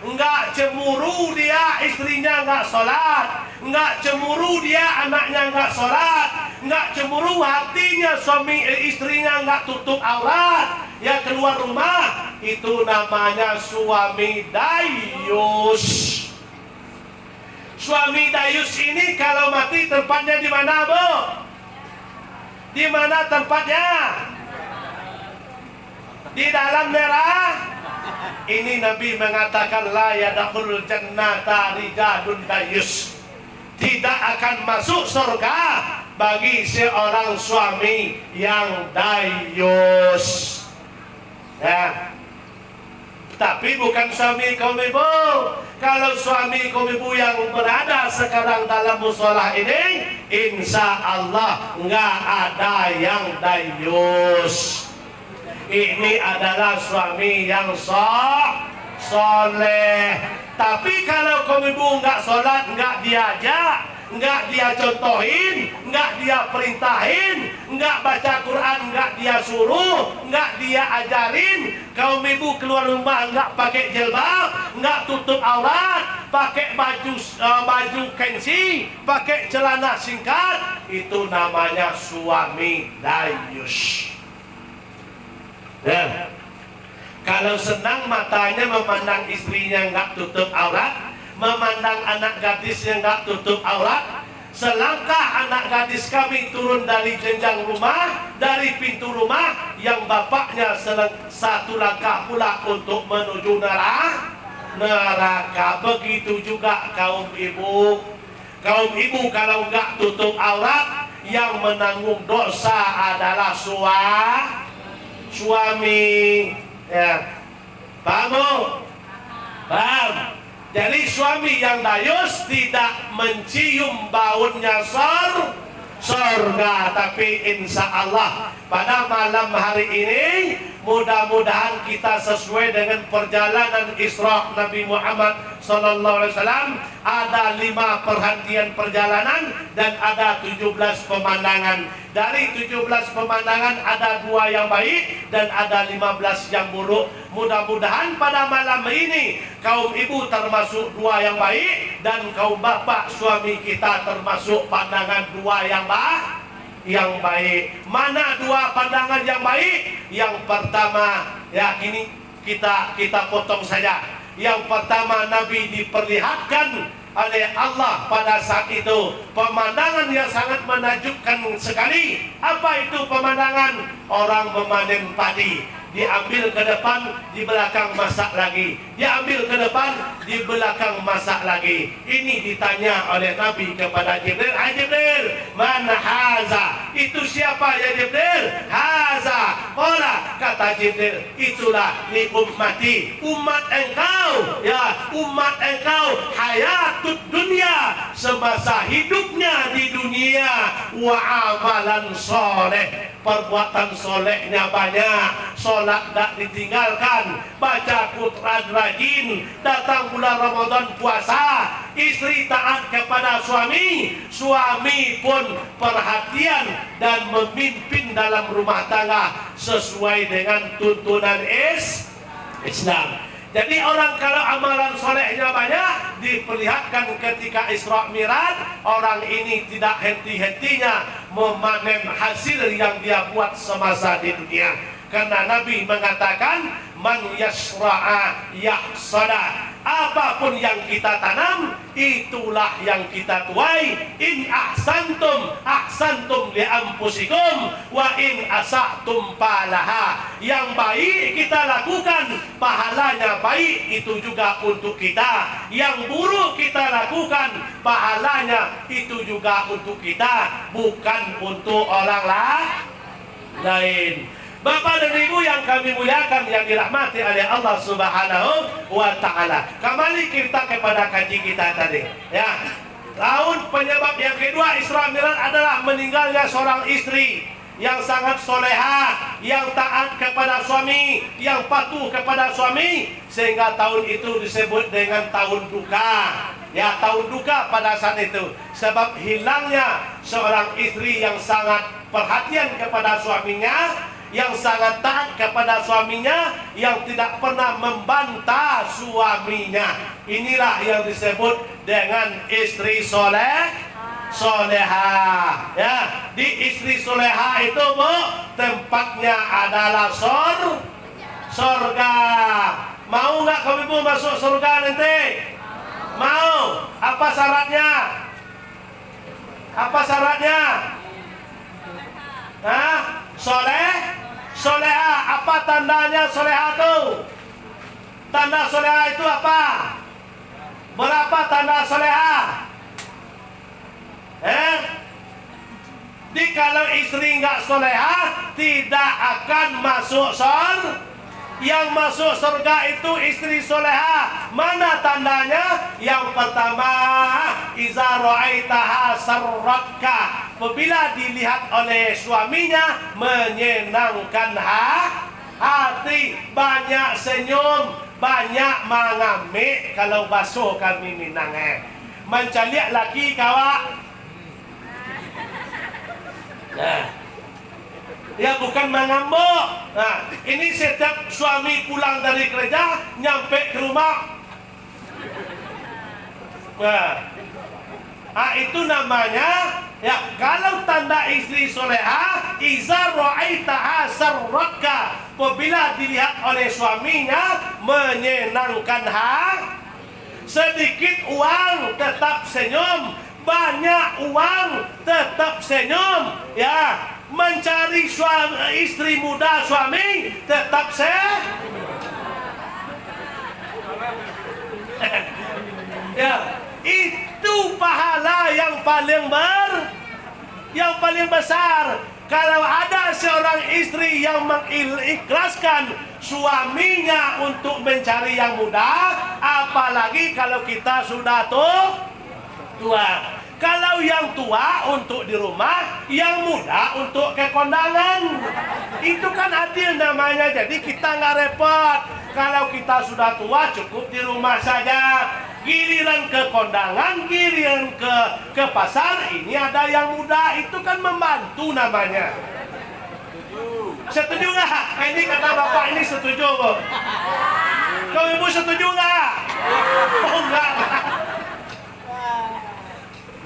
enggak cemburu dia istrinya enggak sholat, enggak cemburu dia anaknya enggak sholat, enggak cemburu hatinya suami istrinya enggak tutup aurat, ya keluar rumah. Itu namanya suami dayus. Suami dayus ini kalau mati tempatnya di mana, Bu? Di mana tempatnya? Di dalam neraka. Ini Nabi mengatakan la yadkhulul jannata rijalun dayus. Tidak akan masuk surga bagi seorang suami yang dayus. Ya. Tapi bukan suami kaum ibu. Kalau suami kaum ibu yang berada sekarang dalam musola ini, insya Allah nggak ada yang dayus. Ini adalah suami yang soleh. Tapi kalau kaum ibu nggak sholat, nggak diajak, nggak dia contohin, nggak dia perintahin, nggak baca Quran, nggak dia suruh, nggak dia ajarin, kaum ibu keluar rumah nggak pakai jilbab, nggak tutup aurat, pakai baju kensi, pakai celana singkat, itu namanya suami dayus. Ya. Kalau senang matanya memandang istrinya nggak tutup aurat, memandang anak gadis yang nggak tutup aurat, selangkah anak gadis kami turun dari jenjang rumah, dari pintu rumah, yang bapaknya satu langkah pula untuk menuju neraka. Begitu juga kaum ibu. Kaum ibu kalau nggak tutup aurat, yang menanggung dosa adalah suami. Ya, paham? Paham? Jadi suami yang dayus tidak mencium baunya surga. Tapi insya Allah pada malam hari ini mudah-mudahan kita sesuai dengan perjalanan Isra Nabi Muhammad SAW. Ada 5 perhentian perjalanan dan ada 17 pemandangan. Dari 17 pemandangan ada 2 yang baik dan ada 15 yang buruk. Mudah-mudahan pada malam ini kaum ibu termasuk 2 yang baik, dan kaum bapak suami kita termasuk pandangan 2 yang baik. Mana 2 pandangan yang baik? Yang pertama, ya ini kita potong saja. Yang pertama, Nabi diperlihatkan oleh Allah pada saat itu pemandangan yang sangat menakjubkan sekali. Apa itu pemandangan? Orang memanen padi, diambil ke depan, di belakang masak lagi, diambil ke depan, di belakang masak lagi. Ini ditanya oleh Nabi kepada Jibril, Jibril, mana haza? Itu siapa ya Jibril? Haza. Qala, kata Jibril, itulah li ummati, umat engkau, ya umat engkau, hayatud dunia, semasa hidupnya di dunia, wa amalan soleh, perbuatan solehnya banyak, sholat tak ditinggalkan, baca Quran rajin, datang bulan Ramadan puasa, istri taat kepada suami, suami pun perhatian dan memimpin dalam rumah tangga sesuai dengan tuntunan Islam. Jadi orang kalau amalan solehnya banyak, diperlihatkan ketika Isra Mi'raj, orang ini tidak henti-hentinya memanen hasil yang dia buat semasa di dunia. Karena Nabi mengatakan, man yasra'a yahsada. Apapun yang kita tanam, itulah yang kita tuai. In ahsantum, ahsantum li anfusikum, wa in asa'tum falaha. Yang baik kita lakukan, pahalanya baik, itu juga untuk kita. Yang buruk kita lakukan, pahalanya itu juga untuk kita, bukan untuk orang lain. Bapak dan Ibu yang kami muliakan, yang dirahmati oleh Allah Subhanahu wa Ta'ala, kembali kita kepada kaji kita tadi. Ya, tahun penyebab yang kedua Isra Mi'raj adalah meninggalnya seorang istri yang sangat soleha, yang taat kepada suami, yang patuh kepada suami, sehingga tahun itu disebut dengan tahun duka. Ya, tahun duka pada saat itu, sebab hilangnya seorang istri yang sangat perhatian kepada suaminya, yang sangat taat kepada suaminya, yang tidak pernah membantah suaminya. Inilah yang disebut dengan istri soleha. Ya, di istri soleha itu, Bu, tempatnya adalah sorga. Mau nggak kamu Ibu masuk surga nanti? Mau. Apa syaratnya? Apa syaratnya? Hah? Soleha. Apa tandanya soleha itu? Tanda soleha itu apa? Berapa tanda soleha? Jadi kalau istri nggak soleha, tidak akan masuk surga. Yang masuk surga itu istri soleha. Mana tandanya? Yang pertama, iza ra'aitaha sarratka. Apabila dilihat oleh suaminya, menyenangkan hati, banyak senyum, banyak mengamik. Kalau basuh kami minang mencaliak laki kawak. Nah, ya bukan mengamuk. Nah, ini setiap suami pulang dari kerja, nyampe ke rumah. Nah, itu namanya, ya, kalau tanda istri soleha, iza ra'aitaha sarratka. Apabila dilihat oleh suaminya, menyenangkan sedikit uang tetap senyum, banyak uang tetap senyum. Ya, mencari istri muda suami tetap ya, itu pahala yang paling besar. Kalau ada seorang istri yang mengikhlaskan suaminya untuk mencari yang muda, apalagi kalau kita sudah tua. Kalau yang tua untuk di rumah, yang muda untuk ke kondangan. Itu kan adil namanya. Jadi kita nggak repot. Kalau kita sudah tua, cukup di rumah saja. Giliran ke kondangan, giliran ke pasar, ini ada yang muda. Itu kan membantu namanya. Setuju nggak? Ini kata bapak ini setuju, Bu. Kau ibu setuju nggak? Oh enggak.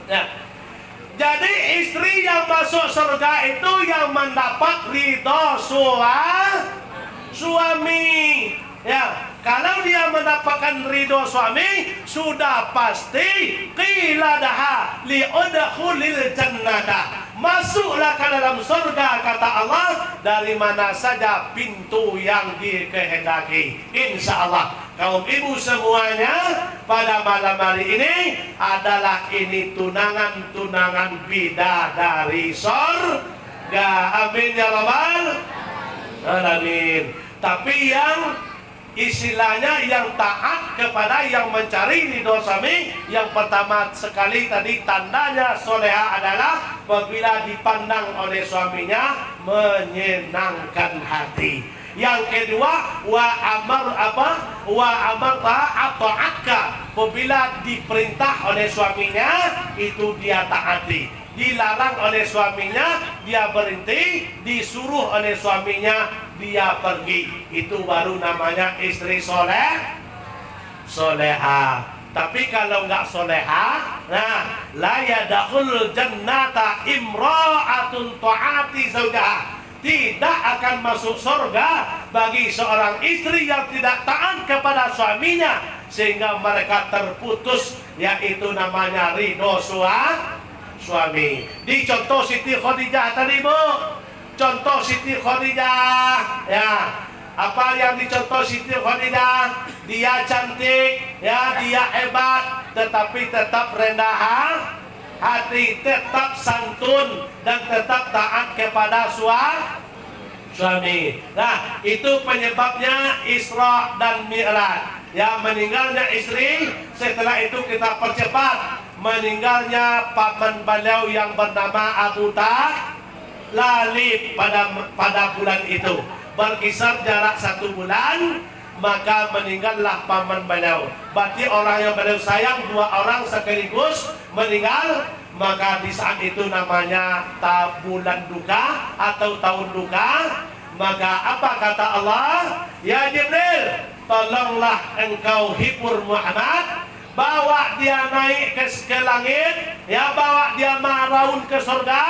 Ya. Jadi istri yang masuk surga itu yang mendapat ridho suami. Ya, kalau dia mendapatkan ridho suami, sudah pasti qila daha li udkhulil jannata. Masuklah ke dalam surga, kata Allah, dari mana saja pintu yang dikehendaki. Insyaallah. Kaum ibu semuanya, pada malam hari ini adalah ini tunangan-tunangan bidadari surga. Amin ya rabbal alamin. Tapi yang istilahnya yang taat kepada yang mencari ridho suami, yang pertama sekali tadi tandanya soleha adalah apabila dipandang oleh suaminya menyenangkan hati. Yang kedua, wa amarta ata'atka. Apabila diperintah oleh suaminya, itu dia taati. Dilarang oleh suaminya, dia berhenti. Disuruh oleh suaminya, dia pergi. Itu baru namanya istri soleha. Tapi kalau nggak soleha, nah, la yadkhulul jannata imra'atun ta'ati zaujaha. Tidak akan masuk surga bagi seorang istri yang tidak taat kepada suaminya, sehingga mereka terputus, yaitu namanya ridho suami. Di contoh Siti Khadijah tadi, Bu. Contoh Siti Khadijah, ya. Apa yang dicontoh Siti Khadijah? Dia cantik, ya, dia hebat, tetapi tetap rendah hati, tetap santun, dan tetap taat kepada suami. Nah, itu penyebabnya Isra dan Mi'raj. Ya, meninggalnya istri, setelah itu kita percepat meninggalnya paman beliau yang bernama Abu Talib pada bulan itu. Berkisar jarak 1 bulan, maka meninggallah paman beliau. Berarti orang yang beliau sayang, 2 orang sekaligus meninggal. Maka di saat itu namanya bulan duka atau tahun duka. Maka apa kata Allah? Ya Jibril, tolonglah engkau hibur Muhammad, bawa dia naik ke langit, ya, bawa dia maraun ke surga,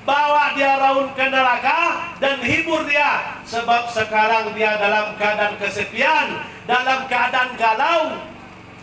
bawa dia raun ke neraka, dan hibur dia. Sebab sekarang dia dalam keadaan kesepian, dalam keadaan galau,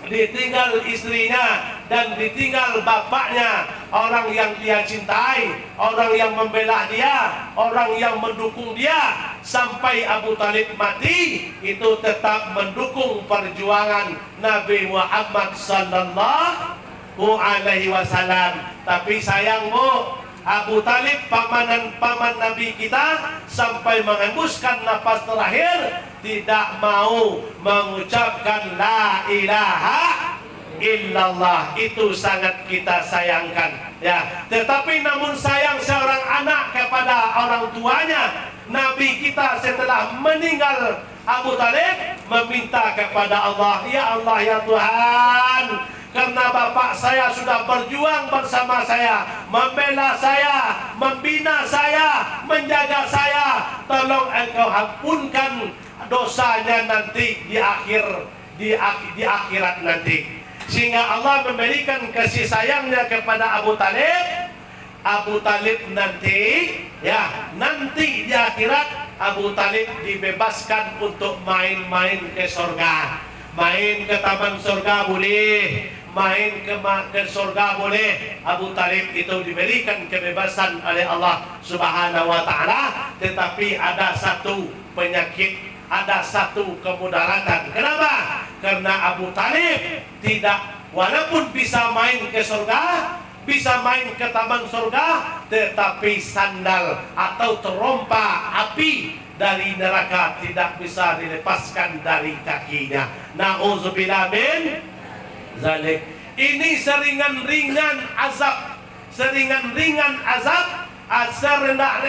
ditinggal istrinya dan ditinggal bapaknya, orang yang dia cintai, orang yang membela dia, orang yang mendukung dia. Sampai Abu Talib mati, itu tetap mendukung perjuangan Nabi Muhammad sallallahu alaihi wasallam. Tapi sayang, Bu, Abu Talib paman Nabi kita, sampai mengembuskan nafas terakhir tidak mau mengucapkan la ilaha illallah. Itu sangat kita sayangkan, ya. Tetapi namun sayang seorang anak kepada orang tuanya. Nabi kita setelah meninggal Abu Talib meminta kepada Allah, ya Allah, ya Tuhan, karena bapak saya sudah berjuang bersama saya, membela saya, membina saya, menjaga saya, tolong engkau ampunkan dosanya nanti di akhirat nanti. Sehingga Allah memberikan kasih sayangnya kepada Abu Talib. Abu Talib nanti, ya, nanti di akhirat Abu Talib dibebaskan untuk main-main ke surga. Main ke taman surga boleh, main ke surga boleh. Abu Talib itu diberikan kebebasan oleh Allah Subhanahu wa taala, tetapi ada satu penyakit, ada satu kemudaratan. Kenapa? Karena Abu Talib tidak, walaupun bisa main ke surga, bisa main ke taman surga, tetapi sandal atau terompa api dari neraka tidak bisa dilepaskan dari kakinya. Nauzubillah min zalik. Ini seringan-ringan azab, seringan-ringan azab,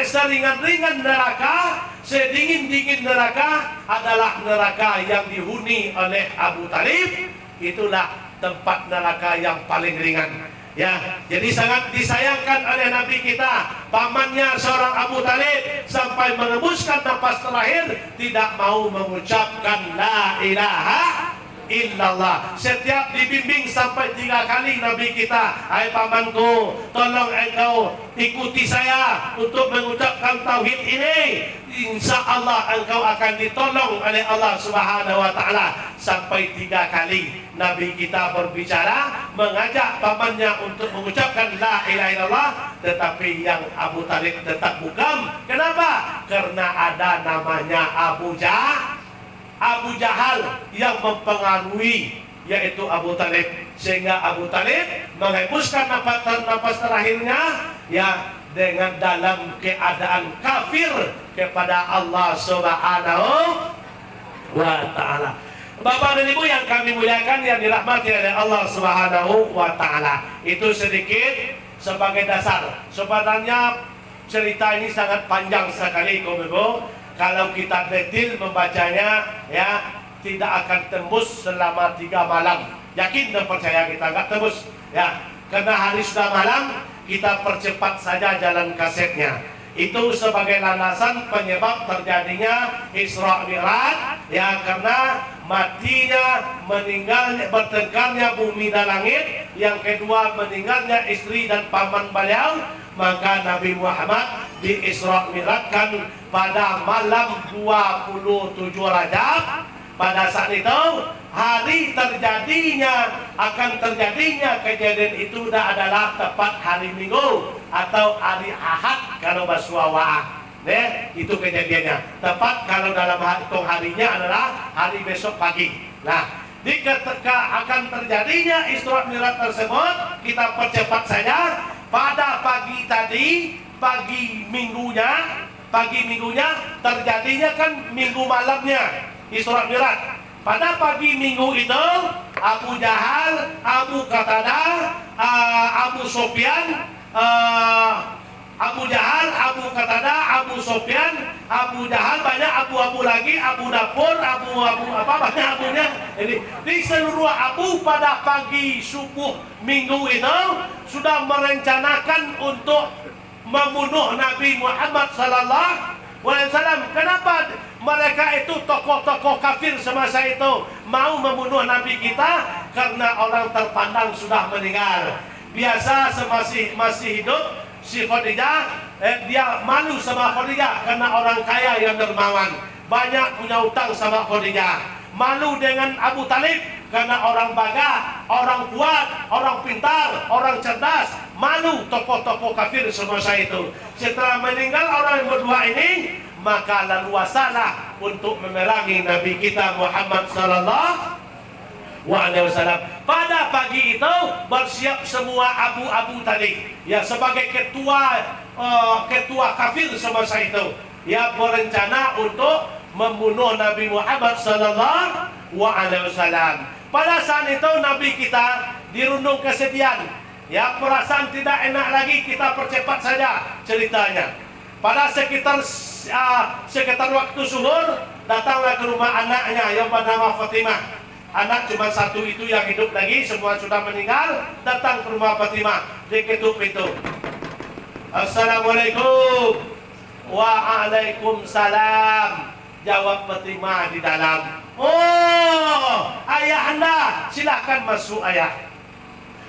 seringan-ringan neraka, sedingin-dingin neraka adalah neraka yang dihuni oleh Abu Talib. Itulah tempat neraka yang paling ringan. Ya, jadi sangat disayangkan oleh Nabi kita, pamannya seorang Abu Talib sampai mengembuskan nafas terakhir tidak mau mengucapkan la ilaha illallah. Setiap dibimbing sampai 3 kali Nabi kita, hai pamanku, tolong engkau ikuti saya untuk mengucapkan tauhid ini, insya Allah engkau akan ditolong oleh Allah Subhanahu wa taala. Sampai 3 kali Nabi kita berbicara, mengajak pamannya untuk mengucapkan la ilaha illallah, tetapi yang Abu Talib tetap bungkam. Kenapa? Karena ada namanya Abu Jahal yang mempengaruhi, yaitu Abu Talib, sehingga Abu Talib menghembuskan nafas terakhirnya, ya, dengan dalam keadaan kafir kepada Allah Subhanahu wa taala. Bapak dan Ibu yang kami muliakan, yang dirahmati oleh Allah Subhanahu wa taala, itu sedikit sebagai dasar. Sebenarnya cerita ini sangat panjang sekali, Ibu. kalau kita detail membacanya, ya tidak akan tembus selama 3 malam. Yakin dan percaya kita nggak tembus, ya. Karena hari sudah malam, kita percepat saja jalan kasetnya. Itu sebagai landasan penyebab terjadinya Isra Mi'raj, ya, karena matinya, meninggalnya, bertengkarnya bumi dan langit. Yang kedua, meninggalnya istri dan paman beliau. Maka Nabi Muhammad di Isra Mi'rajkan pada malam 27 Rajab. Pada saat itu hari akan terjadinya kejadian itu adalah tepat hari Minggu atau hari Ahad kalau Basuawa. Itu kejadiannya. Tepat kalau dalam hitung harinya adalah hari besok pagi. Nah, ketika akan terjadinya Isra Mi'raj tersebut, kita percepat saja. Pada pagi tadi, pagi minggunya terjadinya kan minggu malamnya Isra Mi'raj. Pada pagi minggu itu Abu Jahal, Abu Qatadah, Abu Sufyan, Abu Jahal, Abu Qatadah, Abu Sufyan, Abu Jahal banyak abu-abu lagi, Abu Dapur, abu-abu apa banyak abunya. Jadi di seluruh abu pada pagi subuh minggu itu sudah merencanakan untuk membunuh Nabi Muhammad sallallahu alaihi wasallam. Kenapa mereka itu tokoh-tokoh kafir semasa itu mau membunuh Nabi kita? Karena orang terpandang sudah meninggal. Biasa masih hidup si Khadijah, dia malu sama Khadijah karena orang kaya yang dermawan, banyak punya utang sama Khadijah. Malu dengan Abu Talib karena orang baga, orang kuat, orang pintar, orang cerdas. Malu tokoh-tokoh kafir semasa itu. Setelah meninggal orang yang berdua ini, maka leluasalah untuk memerangi Nabi kita Muhammad sallallahu alaihi wasallam. Pada pagi itu bersiap semua abu-abu tadi, ya, sebagai ketua kafir semasa itu, ya, berencana untuk membunuh Nabi Muhammad sallallahu alaihi wasallam. Pada saat itu Nabi kita dirundung kesedihan, ya, perasaan tidak enak lagi. Kita percepat saja ceritanya. Pada sekitar waktu zuhur, datanglah ke rumah anaknya yang bernama Fatimah. Anak cuma satu itu yang hidup lagi, semua sudah meninggal. Datang ke rumah Fatimah, diketuk pintu. Assalamualaikum. Waalaikumsalam. Jawab Fatimah di dalam. Oh, ayah anda, silahkan masuk ayah.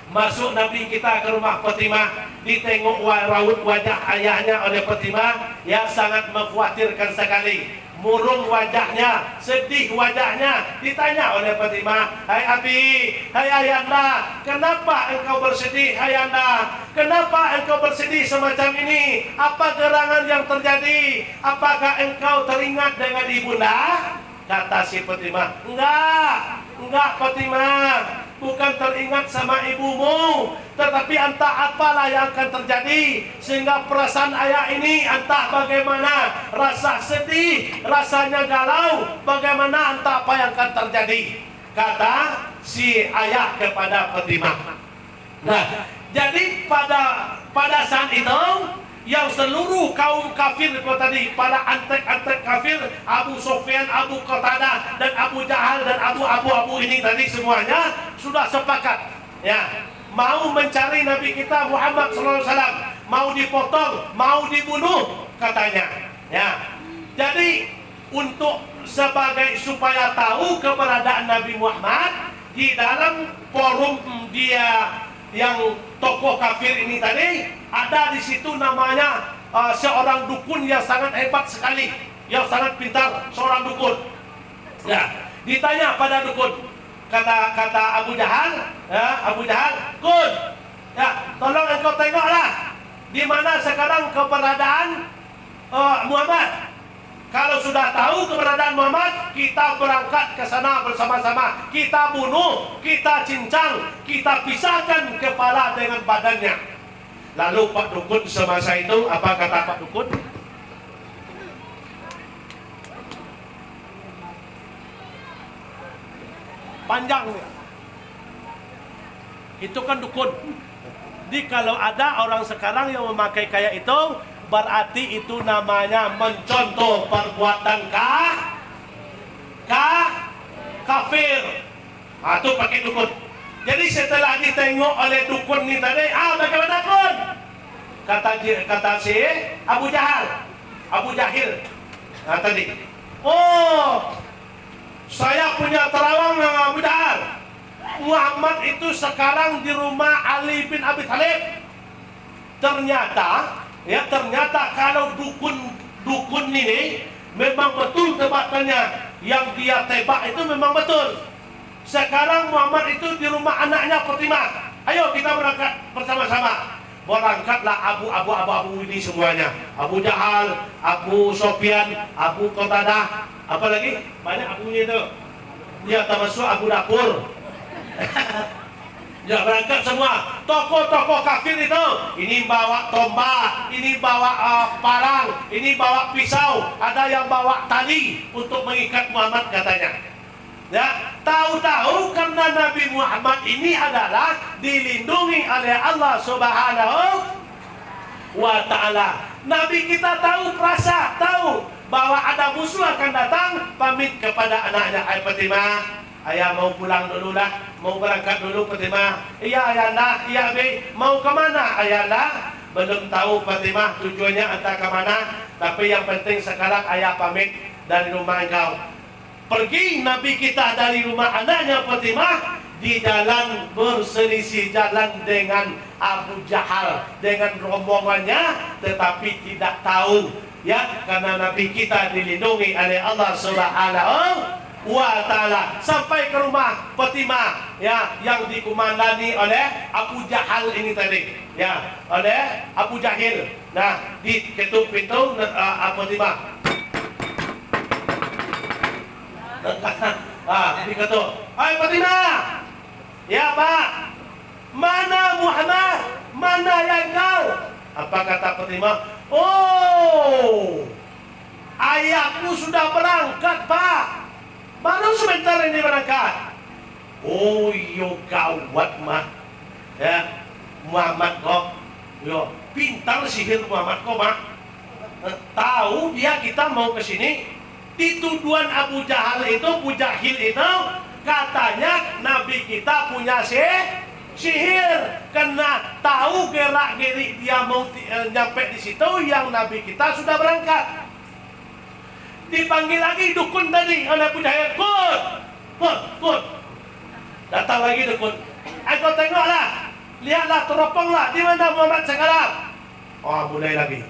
Masuk Nabi kita ke rumah Fatimah, ditengok raut wajah ayahnya oleh Fatimah, ya, sangat mengkhawatirkan sekali. Murung wajahnya, sedih wajahnya. Ditanya oleh Fatimah, hai Abi, hai ayanda, kenapa engkau bersedih ayanda? Kenapa engkau bersedih semacam ini? Apa gerangan yang terjadi? Apakah engkau teringat dengan ibunda? Kata si Fatimah, enggak Fatimah, bukan teringat sama ibumu, tetapi entah apalah yang akan terjadi sehingga perasaan ayah ini entah bagaimana, rasa sedih, rasanya galau, bagaimana entah apa yang akan terjadi, kata si ayah kepada Fatimah. Nah, jadi pada saat itu yang seluruh kaum kafir itu tadi, pada antek-antek kafir, Abu Sufyan, Abu Qatadah, dan Abu Jahal, dan abu-abu ini tadi semuanya sudah sepakat, ya, mau mencari Nabi kita Muhammad SAW, mau dipotong, mau dibunuh katanya, ya. Jadi untuk supaya tahu keberadaan Nabi Muhammad di dalam forum dia yang tokoh kafir ini tadi, ada di situ namanya seorang dukun yang sangat hebat sekali, yang sangat pintar, seorang dukun. Ya, ditanya pada dukun, kata Abu Jahal, ya, Abu Jahal, "Kun, ya, tolong engkau tengoklah di mana sekarang keberadaan Muhammad. Kalau sudah tahu keberadaan Muhammad, kita berangkat ke sana bersama-sama. Kita bunuh, kita cincang, kita pisahkan kepala dengan badannya." Lalu Pak Dukun semasa itu, apa kata Pak Dukun? Panjang nih. Itu kan dukun. Jadi kalau ada orang sekarang yang memakai kayak itu, berarti itu namanya mencontoh perbuatan kafir. Itu pakai dukun. Jadi setelah ditengok oleh dukun ni tadi, bagaimana dukun? Kata si Abu Jahil. Tadi, saya punya terawang Abu Jahal. Muhammad itu sekarang di rumah Ali bin Abi Thalib. Ternyata kalau dukun ini memang betul tebakannya, yang dia tebak itu memang betul. Sekarang Muhammad itu di rumah anaknya Fatimah. Ayo kita berangkat bersama-sama. Berangkatlah abu ini semuanya. Abu Jahal, Abu Sofyan, Abu Qatadah, apa lagi? Banyak abunya itu. Dia termasuk Abu Dapur. Ya, berangkat semua. Tokoh-tokoh kafir itu, ini bawa tombak, ini bawa parang, ini bawa pisau, ada yang bawa tali untuk mengikat Muhammad katanya. Ya, tahu-tahu karena Nabi Muhammad ini adalah dilindungi oleh Allah Subhanahu wa Ta'ala. Nabi kita tahu bahwa ada musuh akan datang, pamit kepada anaknya, Fatimah, ayah mau pulang dulu lah, mau berangkat dulu Fatimah. Iya ayahlah, iya be, mau kemana ayahlah? Belum tahu Fatimah tujuannya entah kemana, tapi yang penting sekarang ayah pamit dari rumah engkau. Pergi Nabi kita dari rumah anaknya Fatimah, di jalan berselisih jalan dengan Abu Jahal, dengan rombongannya, tetapi tidak tahu ya, karena Nabi kita dilindungi oleh Allah Subhanahu wa Ta'ala, sampai ke rumah Fatimah ya, yang dikumandani oleh Abu Jahal ini tadi ya, oleh Abu Jahil. Nah, diketuk pintu Fatimah. Diketuk, hai Fatimah. Ya Pak, mana Muhammad? Mana yang kau? Apa kata Fatimah? Ayahku sudah berangkat Pak, baru sebentar ini berangkat. Yo gawat mah ya, Muhammad kok yo pintar sihir Muhammad kok mah. Tahu dia kita mau ke sini. Dituduhan Abu Jahil itu katanya Nabi kita punya sihir, karena tahu gerak-gerik dia mau nyampe di situ yang Nabi kita sudah berangkat. Dipanggil lagi dukun tadi oleh Abu Jahil. Kun. Datang lagi dukun. Aku tengoklah, lihatlah, teroponglah, di mana Muhammad sekarang? Mulai lagi.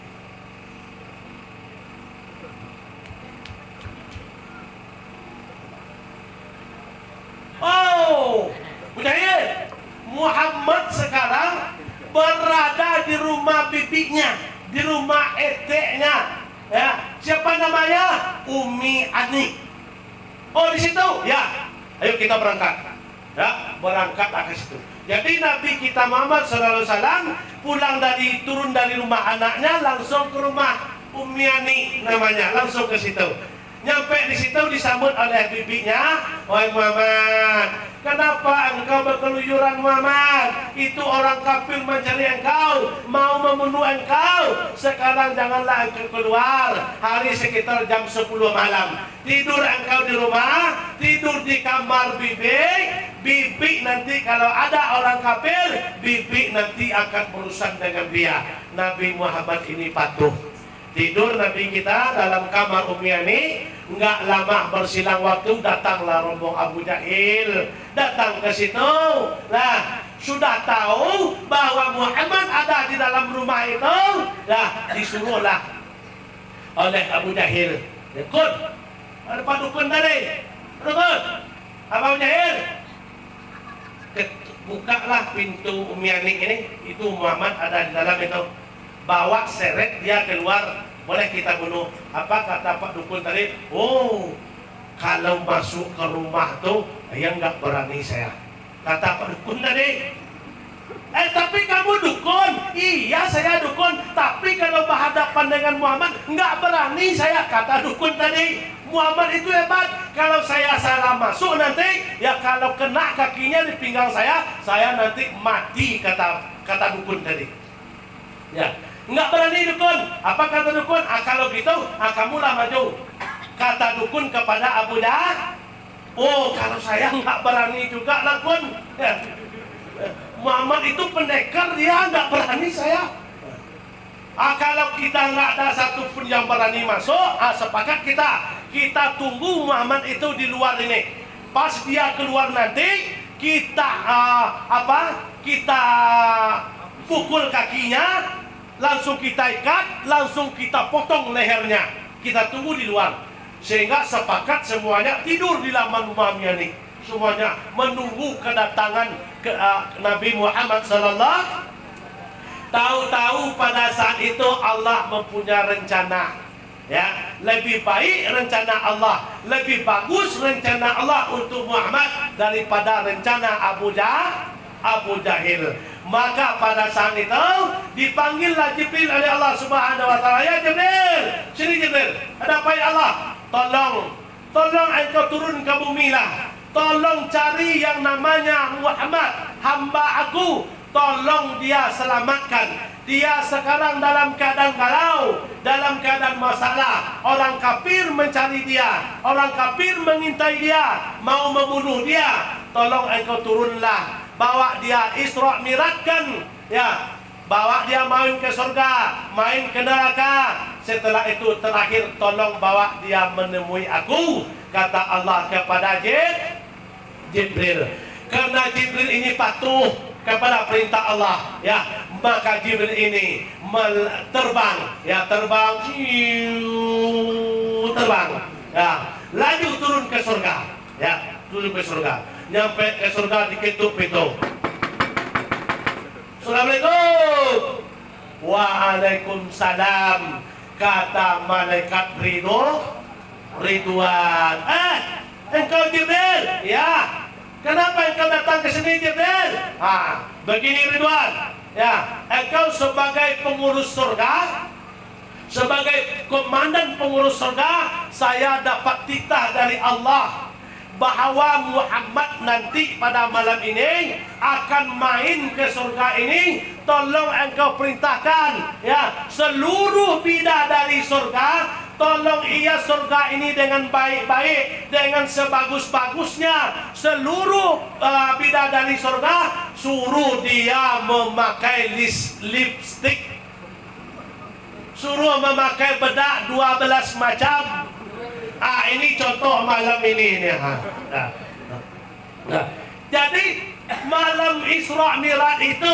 Mujahid, Muhammad sekarang berada di rumah bibinya, di rumah eteknya. Ya, siapa namanya? Umi Ani. Di situ. Ya, ayo kita berangkat. Ya, berangkatlah ke situ. Jadi Nabi kita Muhammad SAW turun dari rumah anaknya langsung ke rumah Umi Ani namanya, langsung ke situ. Nyampe di situ disambut oleh bibinya. Wahai Muhammad, kenapa engkau berkeluyuran Muhammad? Itu orang kafir mencari engkau, mau membunuh engkau. Sekarang janganlah engkau keluar. Hari sekitar jam 10 malam. Tidur engkau di rumah, tidur di kamar bibi. Bibi nanti kalau ada orang kafir, bibi nanti akan berurusan dengan dia. Nabi Muhammad ini patuh. Tidur Nabi kita dalam kamar Umi Ani. Enggak lama bersilang waktu, datanglah rombong Abu Jahil. Datang ke situ. Nah, sudah tahu bahwa Muhammad ada di dalam rumah itu. Nah, disuruhlah oleh Abu Jahil. Kun, ada Pak Dukun tadi. Dukun, Abu Jahil, bukalah pintu Umi Ani ini. Itu Muhammad ada di dalam itu. Bawa seret dia keluar, boleh kita bunuh. Apa kata Pak Dukun tadi? Kalau masuk ke rumah tuh, yang nggak berani saya. Kata Pak Dukun tadi. Tapi kamu dukun. Iya saya dukun, tapi kalau berhadapan dengan Muhammad nggak berani saya, kata dukun tadi. Muhammad itu hebat. Kalau saya salah masuk nanti, ya kalau kena kakinya di pinggang saya nanti mati, kata dukun tadi. Ya. Nggak berani dukun. Apa kata dukun? Kalau gitu, kamulah maju. Kata dukun kepada Abu Jahal, oh kalau saya nggak berani juga lah kun. Muhammad itu pendekar, dia nggak berani saya. Kalau kita nggak ada satu pun yang berani masuk, sepakat kita tunggu Muhammad itu di luar ini. Pas dia keluar nanti, kita kita pukul kakinya, langsung kita ikat, langsung kita potong lehernya. Kita tunggu di luar. Sehingga sepakat semuanya tidur di laman rumahnya nih. Semuanya menunggu kedatangan Nabi Muhammad sallallahu. Tahu-tahu pada saat itu Allah mempunyai rencana. Ya, lebih baik rencana Allah, lebih bagus rencana Allah untuk Muhammad daripada rencana Abu Jahil. Maka pada saat itu dipanggillah Jibril oleh Allah Subhanahu wa taala. Ya Jibril, sini Jibril. Ada apa ya Allah? Tolong engkau turun ke bumi lah. Tolong cari yang namanya Muhammad, hamba aku. Tolong dia selamatkan. Dia sekarang dalam keadaan galau, dalam keadaan masalah. Orang kafir mencari dia, orang kafir mengintai dia, mau membunuh dia. Tolong engkau turunlah, bawa dia Isra Mi'rajkan, ya, bawa dia main ke surga, main ke neraka. Setelah itu terakhir tolong bawa dia menemui aku, kata Allah kepada Jibril. Karena Jibril ini patuh kepada perintah Allah, ya, maka Jibril ini terbang, ya, terbang, ya, laju turun ke surga, ya, turun ke surga, nyampe ke surga diketuk pintu. Assalamualaikum. Waalaikumsalam, kata malaikat Ridwan. Engkau Jibril? Ya. Kenapa engkau datang ke sini Jibril? Begini Ridwan, ya, engkau sebagai pengurus surga, sebagai komandan pengurus surga, saya dapat titah dari Allah bahwa Muhammad nanti pada malam ini akan main ke surga ini. Tolong engkau perintahkan, ya, seluruh bidadari surga, tolong ia surga ini dengan baik-baik, dengan sebagus-bagusnya. Seluruh bidadari surga, suruh dia memakai lipstick, suruh memakai bedak 12 macam. Ini contoh malam ini. Jadi malam Isra Mi'raj itu,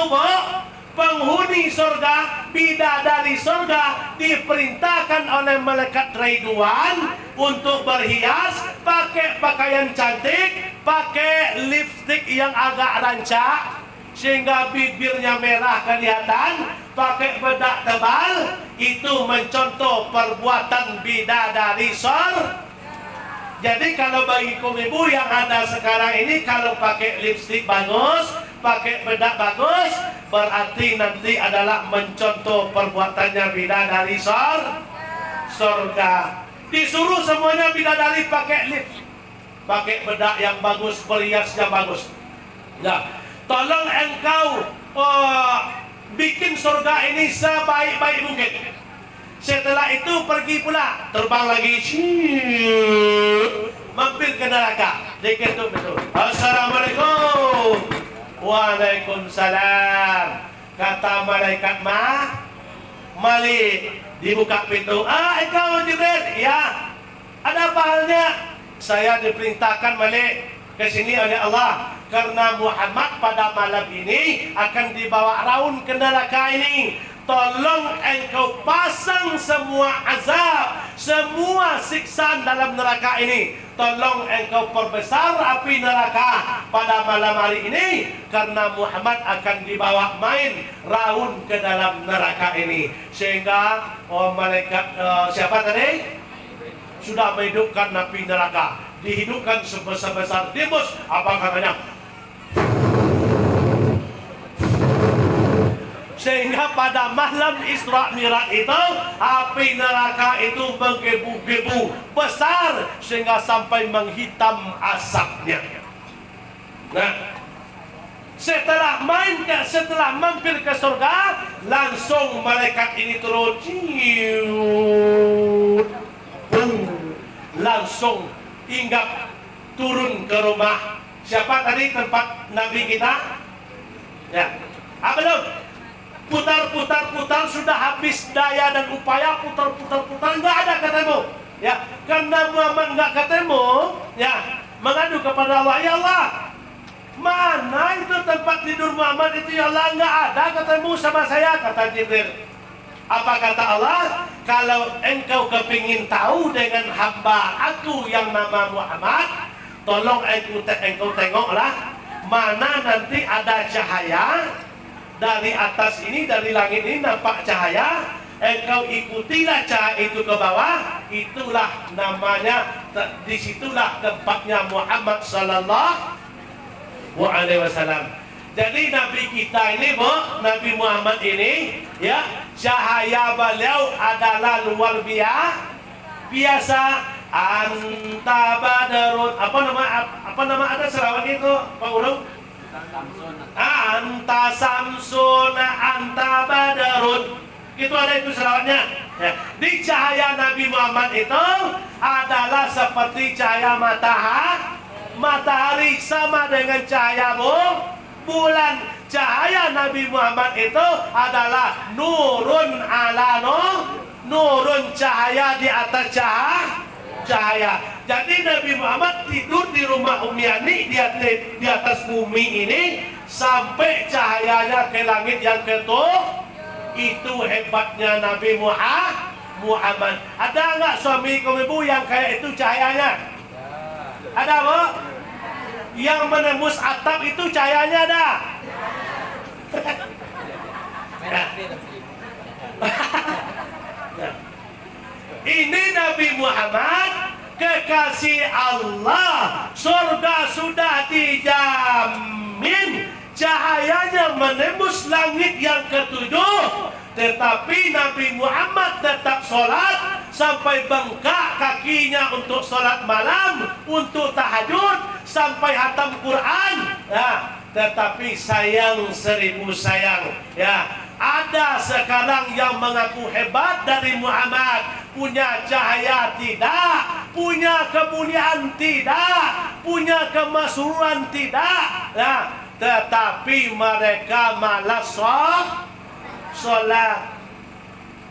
penghuni surga, bidadari surga diperintahkan oleh malaikat Ridwan untuk berhias, pakai pakaian cantik, pakai lipstik yang agak rancak sehingga bibirnya merah kelihatan, pakai bedak tebal. Itu mencontoh perbuatan bidadari surga. Jadi kalau bagi kaum ibu yang ada sekarang ini, kalau pakai lipstik bagus, pakai bedak bagus, berarti nanti adalah mencontoh perbuatannya bidadari surga. Disuruh semuanya bidadari pakai lipstik, pakai bedak yang bagus, berhiasnya bagus. Nah, tolong engkau bikin surga ini sebaik-baik mungkin. Setelah itu pergi pula, terbang lagi, mampir ke neraka. Diketuk betul. Assalamualaikum. Waalaikumsalam. Kata malaikat Malik, dibuka pintu. Engkau Jibril? Ya. Ada apa halnya? Saya diperintahkan Malik ke sini oleh Allah karena Muhammad pada malam ini akan dibawa raun ke neraka ini. Tolong engkau pasang semua azab, semua siksaan dalam neraka ini. Tolong engkau perbesar api neraka pada malam hari ini, karena Muhammad akan dibawa main raun ke dalam neraka ini. Sehingga malaikat siapa tadi? Sudah menghidupkan api neraka, dihidupkan sebesar-besar dimbus. Apa katanya? Sehingga pada malam Isra Mi'raj itu, api neraka itu menggebu-gebu besar sehingga sampai menghitam asapnya. Nah, Setelah mampir ke surga, langsung malaikat ini turun. Ciut. Langsung hinggap turun ke rumah siapa tadi, tempat Nabi kita? Ya. Belum. Putar sudah habis daya dan upaya, putar nggak ada ketemu. Ya, karena Muhammad nggak ketemu, ya, mengadu kepada Allah, ya Allah, mana itu tempat tidur Muhammad itu, ya Allah, nggak ada ketemu sama saya, kata Jibril. Apa kata Allah? Kalau engkau kepingin tahu dengan hamba aku yang nama Muhammad, tolong engkau tengoklah mana nanti ada cahaya dari atas ini, dari langit ini nampak cahaya. Engkau ikutilah cahaya itu ke bawah, itulah namanya, disitulah tempatnya Muhammad sallallahu alaihi wasallam. Jadi Nabi kita ini, Nabi Muhammad ini, ya, cahaya beliau adalah luar biasa. Anta badarun, apa nama ada selawat itu, Pak Ulung? Anta samsun, anta badarun. Itu ada itu selawatnya. Ya. Di cahaya Nabi Muhammad itu adalah seperti cahaya matahari, sama dengan cahaya bulan. Cahaya Nabi Muhammad itu adalah nurun ala nurun, cahaya di atas cahaya. Jadi Nabi Muhammad tidur di rumah Ummi Ani di atas bumi ini sampai cahayanya ke langit yang ketujuh. Itu hebatnya Nabi Muhammad. Ada nggak suami kaum ibu yang kayak itu cahayanya? Ada, Bu? Yang menembus atap itu cahayanya ada? Ini Nabi Muhammad, kekasih Allah. Surga sudah dijamin, cahayanya menembus langit yang ketujuh. Tetapi Nabi Muhammad tetap sholat sampai bengkak kakinya untuk sholat malam, untuk tahajud, sampai hatam Quran. Ya, tetapi sayang 1000 sayang. Ya, ada sekarang yang mengaku hebat dari Muhammad, punya cahaya tidak, punya kemuliaan tidak, punya kemasyhuran tidak. Ya, tetapi mereka malas sholat.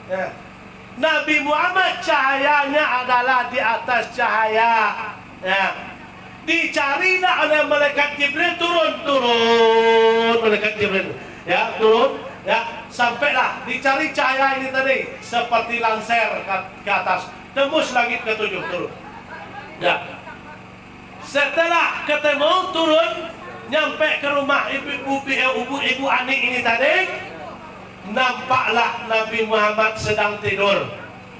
Ya. Nabi Muhammad cahayanya adalah di atas cahaya. Ya. Dicarilah oleh malaikat Jibril, turun malaikat Jibril. Ya, turun. Ya, sampailah dicari cahaya ini tadi seperti lanser ke atas, tembus langit ketujuh, turun. Ya. Setelah ketemu, turun, nyampe ke rumah ibu Ani ini tadi, nampaklah Nabi Muhammad sedang tidur.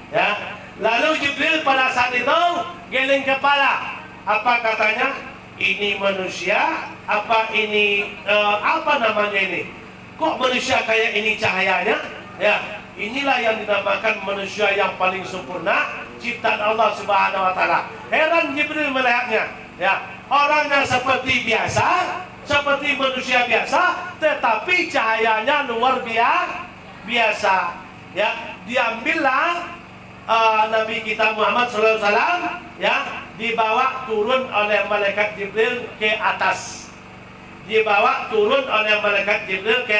Ya. Lalu Jibril pada saat itu geleng kepala. Apa katanya? Ini manusia? Apa ini apa namanya ini? Kok manusia kayak ini cahayanya? Ya, inilah yang dinamakan manusia yang paling sempurna, ciptaan Allah Subhanahu wa taala. Heran Jibril melihatnya. Ya, orangnya seperti biasa, seperti manusia biasa, tetapi cahayanya luar biasa. Ya, diambillah Nabi kita Muhammad SAW, ya, dibawa turun oleh malaikat Jibril ke atas. Dibawa turun oleh malaikat Jibril ke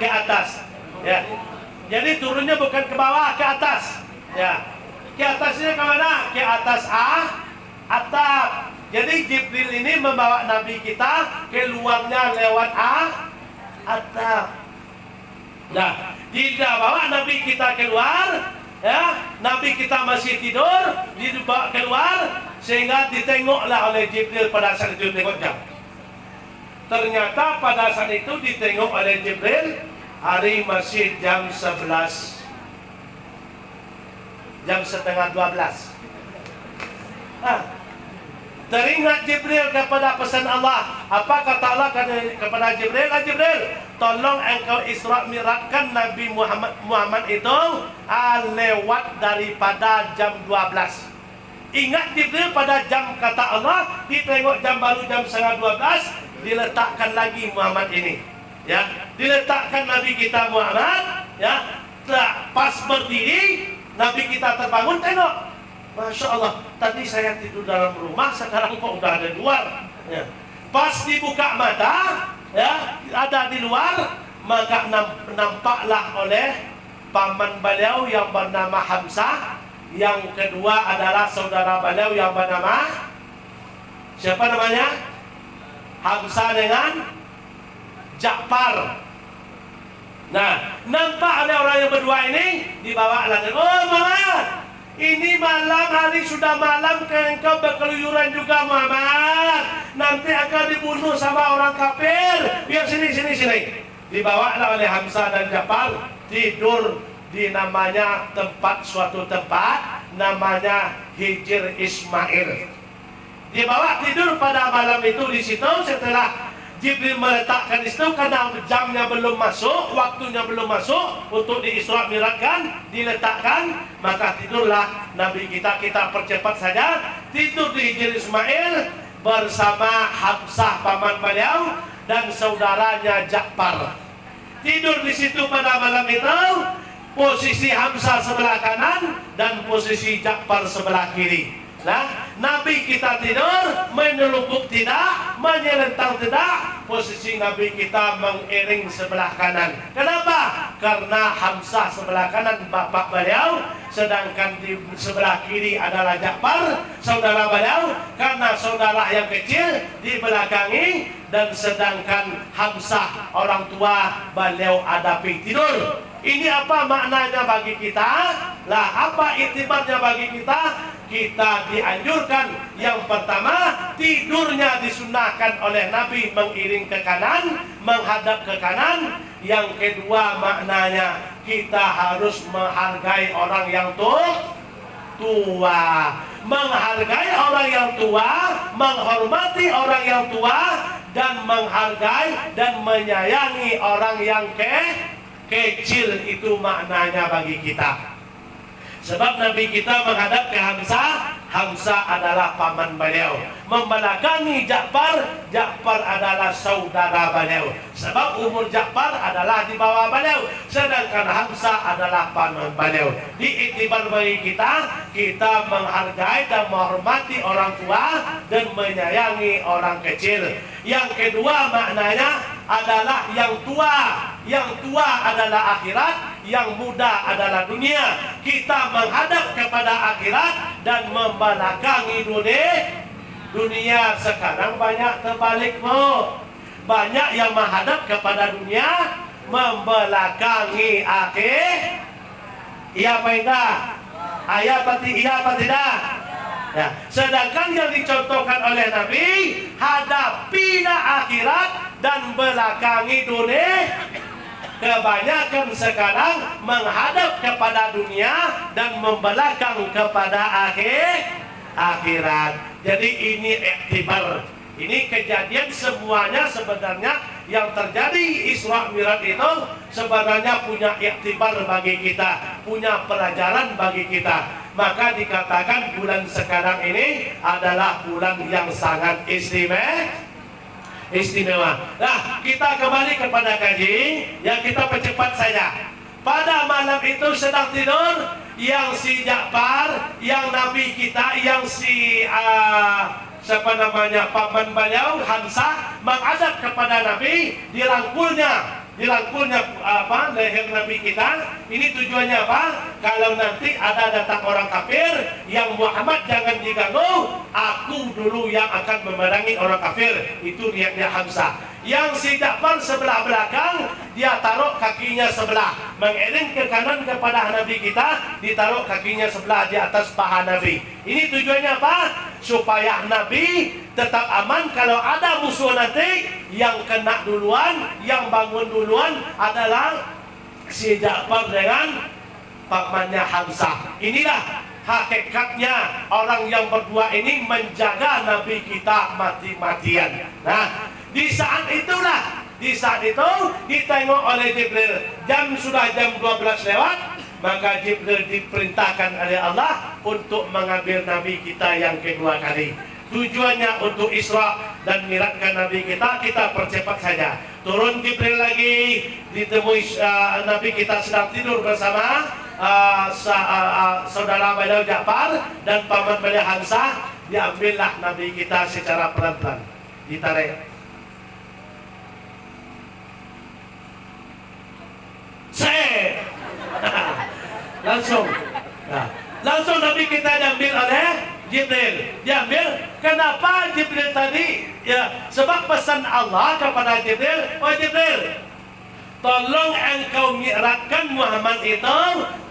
atas. Ya. Jadi turunnya bukan ke bawah, ke atas. Ya. Ke atasnya ke mana? Ke atas atap. Jadi Jibril ini membawa Nabi kita keluarnya lewat atap. Nah, dibawa Nabi kita keluar, ya, Nabi kita masih tidur, dibawa keluar sehingga ditengoklah oleh Jibril pada saat itu, tengok jam. Ternyata pada saat itu ditengok oleh Jibril, hari masih jam 11, jam setengah 12. Teringat Jibril kepada pesan Allah. Apa kata Allah kepada Jibril? Jibril, tolong engkau Isra Mi'rajkan Nabi Muhammad itu lewat daripada jam 12. Ingat Jibril pada jam kata Allah, ditengok jam baru jam setengah 12. diletakkan lagi Muhammad ini. Ya, diletakkan Nabi kita Muhammad, ya. Pas berdiri, Nabi kita terbangun, tengok. Masya Allah, tadi saya tidur dalam rumah, sekarang kok udah ada di luar. Ya. Pas dibuka mata, ya, ada di luar, maka nampaklah oleh paman beliau yang bernama Hamzah. Yang kedua adalah saudara beliau yang bernama, siapa namanya? Hamzah dengan Ja'far. Nah, nampak ada orang yang berdua ini dibawa lagi. Oh Muhammad, ini malam hari sudah malam, engkau berkeluyuran juga Muhammad. Nanti akan dibunuh sama orang kafir. Biar sini. Dibawa oleh Hamzah dan Ja'far, tidur di namanya suatu tempat namanya Hijr Ismail. Dibawa tidur pada malam itu di situ. Setelah Jibril meletakkan di situ, karena jamnya belum masuk, waktunya belum masuk untuk di Isra Mi'rajkan, diletakkan, maka tidurlah Nabi kita percepat saja tidur di Hijr Ismail bersama Hamzah paman beliau dan saudaranya Ja'far. Tidur di situ pada malam itu, posisi Hamzah sebelah kanan dan posisi Ja'far sebelah kiri. Nah, Nabi kita tidur, menelungkup tidak, menyelentang tidak, posisi Nabi kita mengiring sebelah kanan. Kenapa? Karena Hamzah sebelah kanan bapak beliau, sedangkan di sebelah kiri adalah Ja'far, saudara beliau, karena saudara yang kecil dibelakangi, dan sedangkan Hamzah orang tua beliau hadapi tidur. Ini apa maknanya bagi kita? Lah, apa iktibarnya bagi kita? Kita dianjurkan, yang pertama, tidurnya disunahkan oleh Nabi mengiring ke kanan, menghadap ke kanan. Yang kedua maknanya, kita harus menghargai orang yang tua. Menghargai orang yang tua, menghormati orang yang tua, dan menghargai dan menyayangi orang yang kecil. Itu maknanya bagi kita. Sebab Nabi kita menghadap ke Hamzah, Hamzah adalah paman beliau. Membelakangi Ja'far, Ja'far adalah saudara beliau. Sebab umur Ja'far adalah di bawah beliau, sedangkan Hamzah adalah paman beliau. Diiktibar bagi kita menghargai dan menghormati orang tua dan menyayangi orang kecil. Yang kedua maknanya adalah yang tua. Yang tua adalah akhirat, yang muda adalah dunia. Kita menghadap kepada akhirat dan membelakangi dunia. Sekarang banyak terbalik, banyak yang menghadap kepada dunia, membelakangi akhir. Iya apa enggak? Iya apa tidak? Ya. Sedangkan yang dicontohkan oleh Nabi, hadapilah akhirat dan belakangi dunia. Kebanyakan sekarang menghadap kepada dunia dan membelakang kepada akhirat. Jadi ini iktibar. Ini kejadian semuanya sebenarnya yang terjadi Isra Mi'raj itu sebenarnya punya iktibar bagi kita, punya pelajaran bagi kita. Maka dikatakan bulan sekarang ini adalah bulan yang sangat istimewa. Nah, kita kembali kepada kaji, yang kita percepat saja. Pada malam itu sedang tidur yang si Ja'far, yang Nabi kita, yang si siapa namanya, paman beliau Hamzah menghadap kepada Nabi, dirangkulnya leher Nabi kita. Ini tujuannya apa? Kalau nanti ada datang orang kafir, yang Muhammad jangan diganggu, aku dulu yang akan memerangi orang kafir. Itu niatnya Hamzah. Yang si Ja'far sebelah belakang, dia taruh kakinya sebelah, mengiring ke kanan kepada Nabi kita, ditaruh kakinya sebelah di atas paha Nabi. Ini tujuannya apa? Supaya Nabi tetap aman. Kalau ada musuh nanti, yang kena duluan, yang bangun duluan adalah si Ja'far dengan pamannya Hamzah. Inilah hakikatnya orang yang berdua ini menjaga Nabi kita mati-matian. Nah, di saat itu ditengok oleh Jibril. Sudah jam 12 lewat, maka Jibril diperintahkan oleh Allah untuk mengambil Nabi kita yang kedua kali. tujuannya untuk Isra dan Mi'rajkan Nabi kita, kita percepat saja. Turun Jibril lagi, ditemui Nabi kita sedang tidur bersama saudara beliau Ja'far dan paman beliau Hamzah. Diambillah Nabi kita secara pelan-pelan, ditarik. Langsung. Nah, langsung Nabi kita diambil oleh Jibril. Diambil. Kenapa Jibril tadi? Ya, sebab pesan Allah kepada Jibril, "Oh Jibril, tolong engkau mi'rajkan Muhammad itu,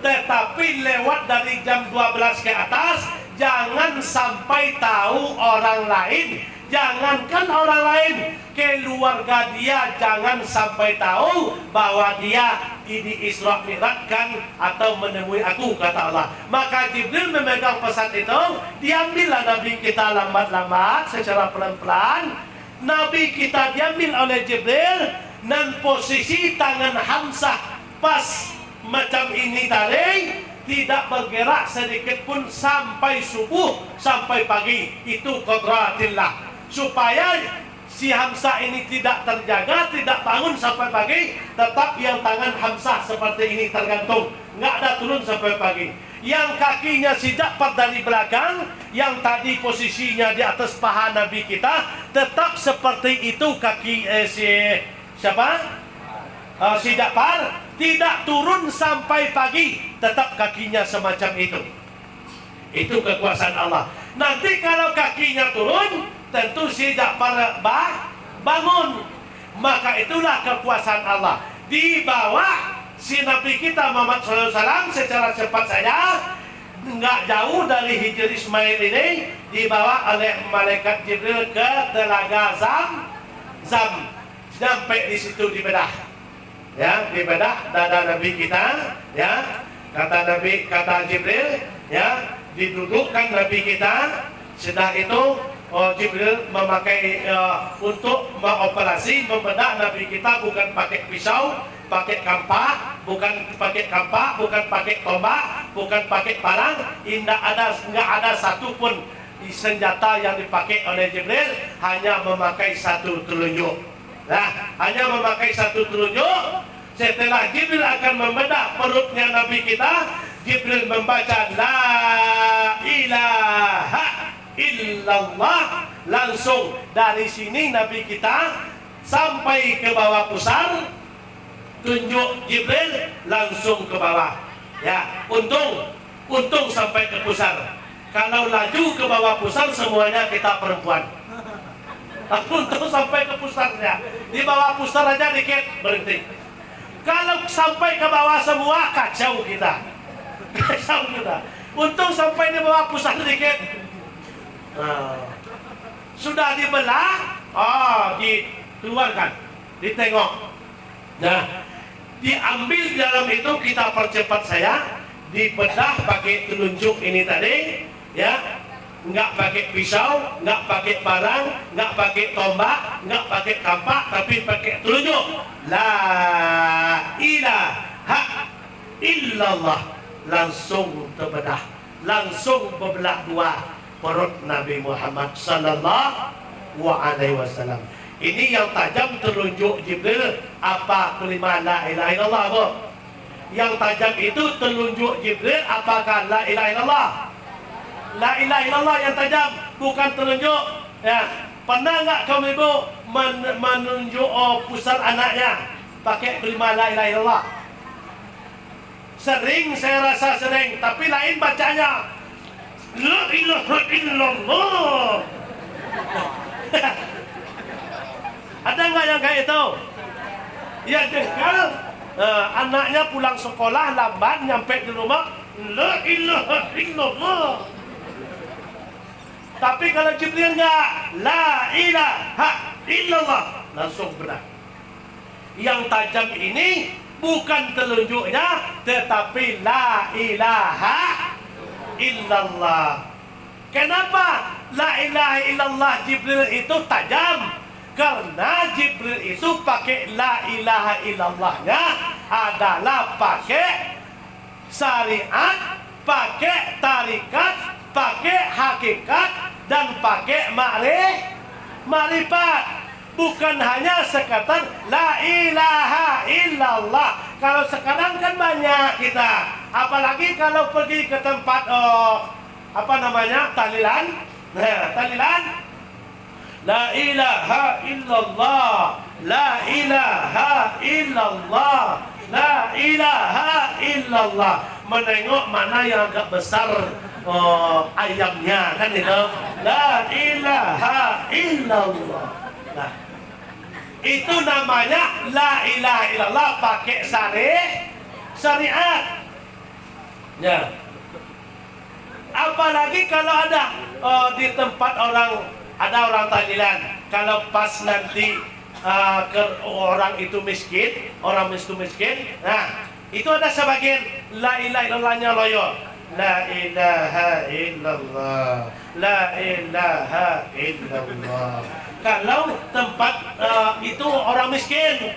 tetapi lewat dari jam 12 ke atas, jangan sampai tahu orang lain. Jangankan orang lain, keluarga dia jangan sampai tahu bahwa dia ini Isra Mi'rajkan atau menemui aku," kata Allah. Maka Jibril memegang pesan itu, diambillah Nabi kita lambat-lambat secara pelan-pelan. Nabi kita diambil oleh Jibril dan posisi tangan Hamzah pas macam ini tadi, tidak bergerak sedikit pun sampai subuh, sampai pagi. Itu qadratillah. Supaya si Hamzah ini tidak terjaga, tidak bangun sampai pagi, tetap yang tangan Hamzah seperti ini tergantung, nggak ada turun sampai pagi. Yang kakinya si Ja'far dari belakang, yang tadi posisinya di atas paha Nabi kita, tetap seperti itu kaki si siapa? Si Ja'far tidak turun sampai pagi, tetap kakinya semacam itu. Itu kekuasaan Allah. Nanti kalau kakinya turun, tentu si Ja'far bangun. Maka itulah kekuasaan Allah. Dibawa si Nabi kita Muhammad SAW secara cepat saja, nggak jauh dari Hijri Ismail ini, dibawa oleh malaikat Jibril ke telaga Zam. Sampai di situ dibedah, ya, dibedah dada Nabi kita, ya, kata Jibril, ya, didudukkan Nabi kita. Setelah itu Jibril memakai untuk mengoperasi, membedah Nabi kita, bukan pakai pisau, pakai kampak, bukan pakai tombak, bukan pakai parang. Nggak ada satupun senjata yang dipakai oleh Jibril, hanya memakai satu telunjuk. Nah, hanya memakai satu telunjuk. Setelah Jibril akan membedah perutnya Nabi kita, Jibril membaca la ilaha illallah. Langsung dari sini Nabi kita sampai ke bawah pusar, tunjuk Jibril langsung ke bawah. Ya, untung sampai ke pusar. Kalau laju ke bawah pusar, semuanya kita perempuan. Untung sampai ke pusarnya. Di bawah pusar aja dikit berhenti. Kalau sampai ke bawah semua, kacau kita. Untung sampai di bawah pusar dikit. Sudah dibelah, dikeluarkan, ditengok. Nah, diambil di dalam itu, kita percepat saya, dibedah pakai telunjuk ini tadi, ya. Nggak pakai pisau, nggak pakai parang, nggak pakai tombak, nggak pakai kampak, tapi pakai telunjuk. La ilaha illallah. Langsung terbedah, langsung berbelah dua perut Nabi Muhammad sallallahu alaihi wasallam. Ini yang tajam telunjuk Jibril. Apa kelima la ilaha illallah, Bu? Yang tajam itu telunjuk Jibril, apakah la ilaha illallah? La ilaha illallah yang tajam, bukan telunjuk. Ya, pernah nggak kamu ibu menunjuk pusar anaknya pakai kelima la ilaha illallah? Sering, saya rasa sering, tapi lain bacanya la ilaha illallah. Ada nggak yang kayak itu? Ya, dengar anaknya pulang sekolah lambat, nyampe di rumah la ilaha illallah. Tapi kalau Jibril enggak, la ilaha illallah, langsung benar. Yang tajam ini bukan telunjuknya, tetapi la ilaha illallah. Kenapa la ilaha illallah Jibril itu tajam? Karena Jibril itu pakai la ilaha illallahnya adalah pakai syariat, pakai tarikat, pakai hakikat, dan pakai makrifat. Bukan hanya sekadar la ilaha illallah. Kalau sekarang kan banyak kita, apalagi kalau pergi ke tempat tahlilan. Nah, tahlilan la ilaha illallah, la ilaha illallah, la ilaha illallah. Menengok mana yang agak besar ayamnya, kan itu. La ilaha illallah. Nah, itu namanya la ilaha illallah pakai syariat. Ya. Apalagi kalau ada di tempat ada orang tahlilan, kalau pas nanti orang itu miskin, nah itu ada sebagian la ilaha illallahnya loyo. La ilaha illallah, la ilaha illallah. Kalau tempat itu orang miskin,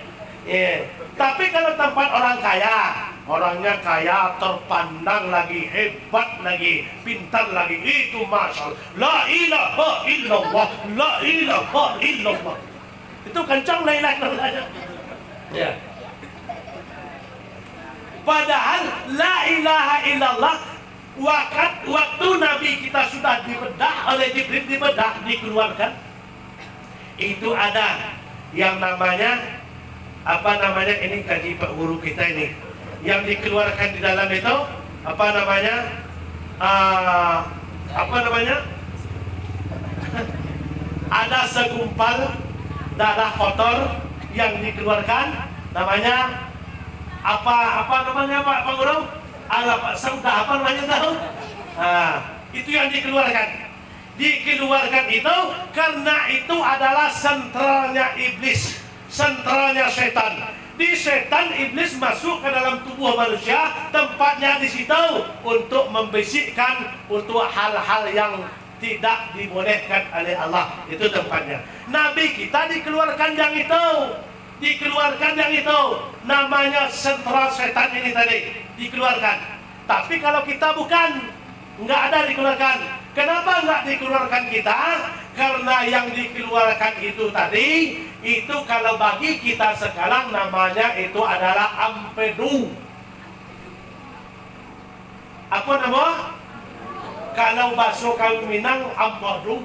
tapi kalau tempat orang kaya, orangnya kaya, terpandang lagi, hebat lagi, pintar lagi, itu masya Allah. La ilaha illallah, la ilaha illallah. Itu kencang la ilaha illallah. Ya. Padahal la ilaha illallah waktu Nabi kita sudah dibedah oleh Jibril, dikeluarkan. Itu ada yang namanya ini kaji Pak Guru kita ini, yang dikeluarkan di dalam itu ada segumpal darah kotor yang dikeluarkan, namanya Pak Guru? Itu yang dikeluarkan itu karena itu adalah sentralnya iblis, sentralnya setan. Di setan iblis masuk ke dalam tubuh manusia, tempatnya di situ untuk membisikkan untuk hal-hal yang tidak dibolehkan oleh Allah. Itu tempatnya. Nabi kita dikeluarkan yang itu, namanya sentral setan ini tadi dikeluarkan. Tapi kalau kita bukan, nggak ada dikeluarkan. Kenapa nggak dikeluarkan kita? Karena yang dikeluarkan itu tadi, itu kalau bagi kita sekarang namanya itu adalah ampedu. Apa nama? Kalau bakso kami Minang ampedu.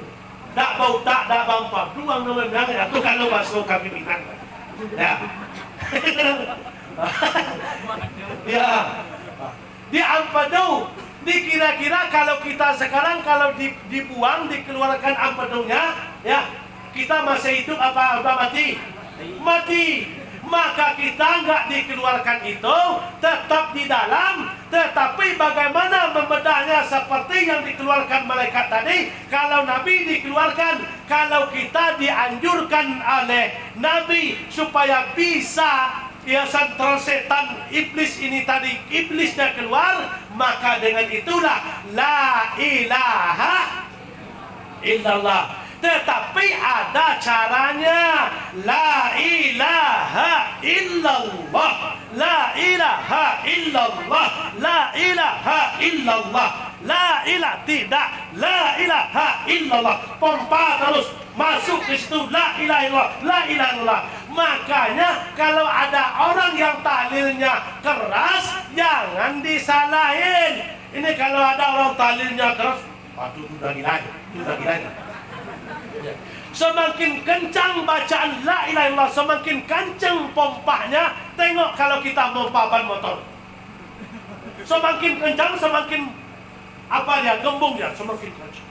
Tak bau tak ampedu ang namanya itu kalau bakso kami Minang. Ya. Ya. Di ampedu. Dikira-kira kalau kita sekarang kalau dibuang, dikeluarkan ampedunya, ya, kita masih hidup apa mati? Mati. Maka kita nggak dikeluarkan itu, tetap di dalam. Tetapi bagaimana membedahnya seperti yang dikeluarkan malaikat tadi? Kalau Nabi dikeluarkan, kalau kita dianjurkan oleh Nabi supaya bisa sentral setan iblis ini tadi, iblisnya keluar, maka dengan itulah la ilaha illallah. Tetapi ada caranya. La ilaha illallah, la ilaha illallah, la ilaha illallah, la ilaha tidak, la ilaha illallah. Pompa terus masuk ke situ, la ilaha illallah, la ilaha illallah. Makanya kalau ada orang yang tahlilnya keras, jangan disalahin. Ini kalau ada orang tahlilnya keras, waduh, udah gila. Semakin kencang bacaan la ilaha illallah, semakin kencang pompahnya. Tengok kalau kita pompa ban motor, semakin kencang, semakin gembungnya semakin kencang.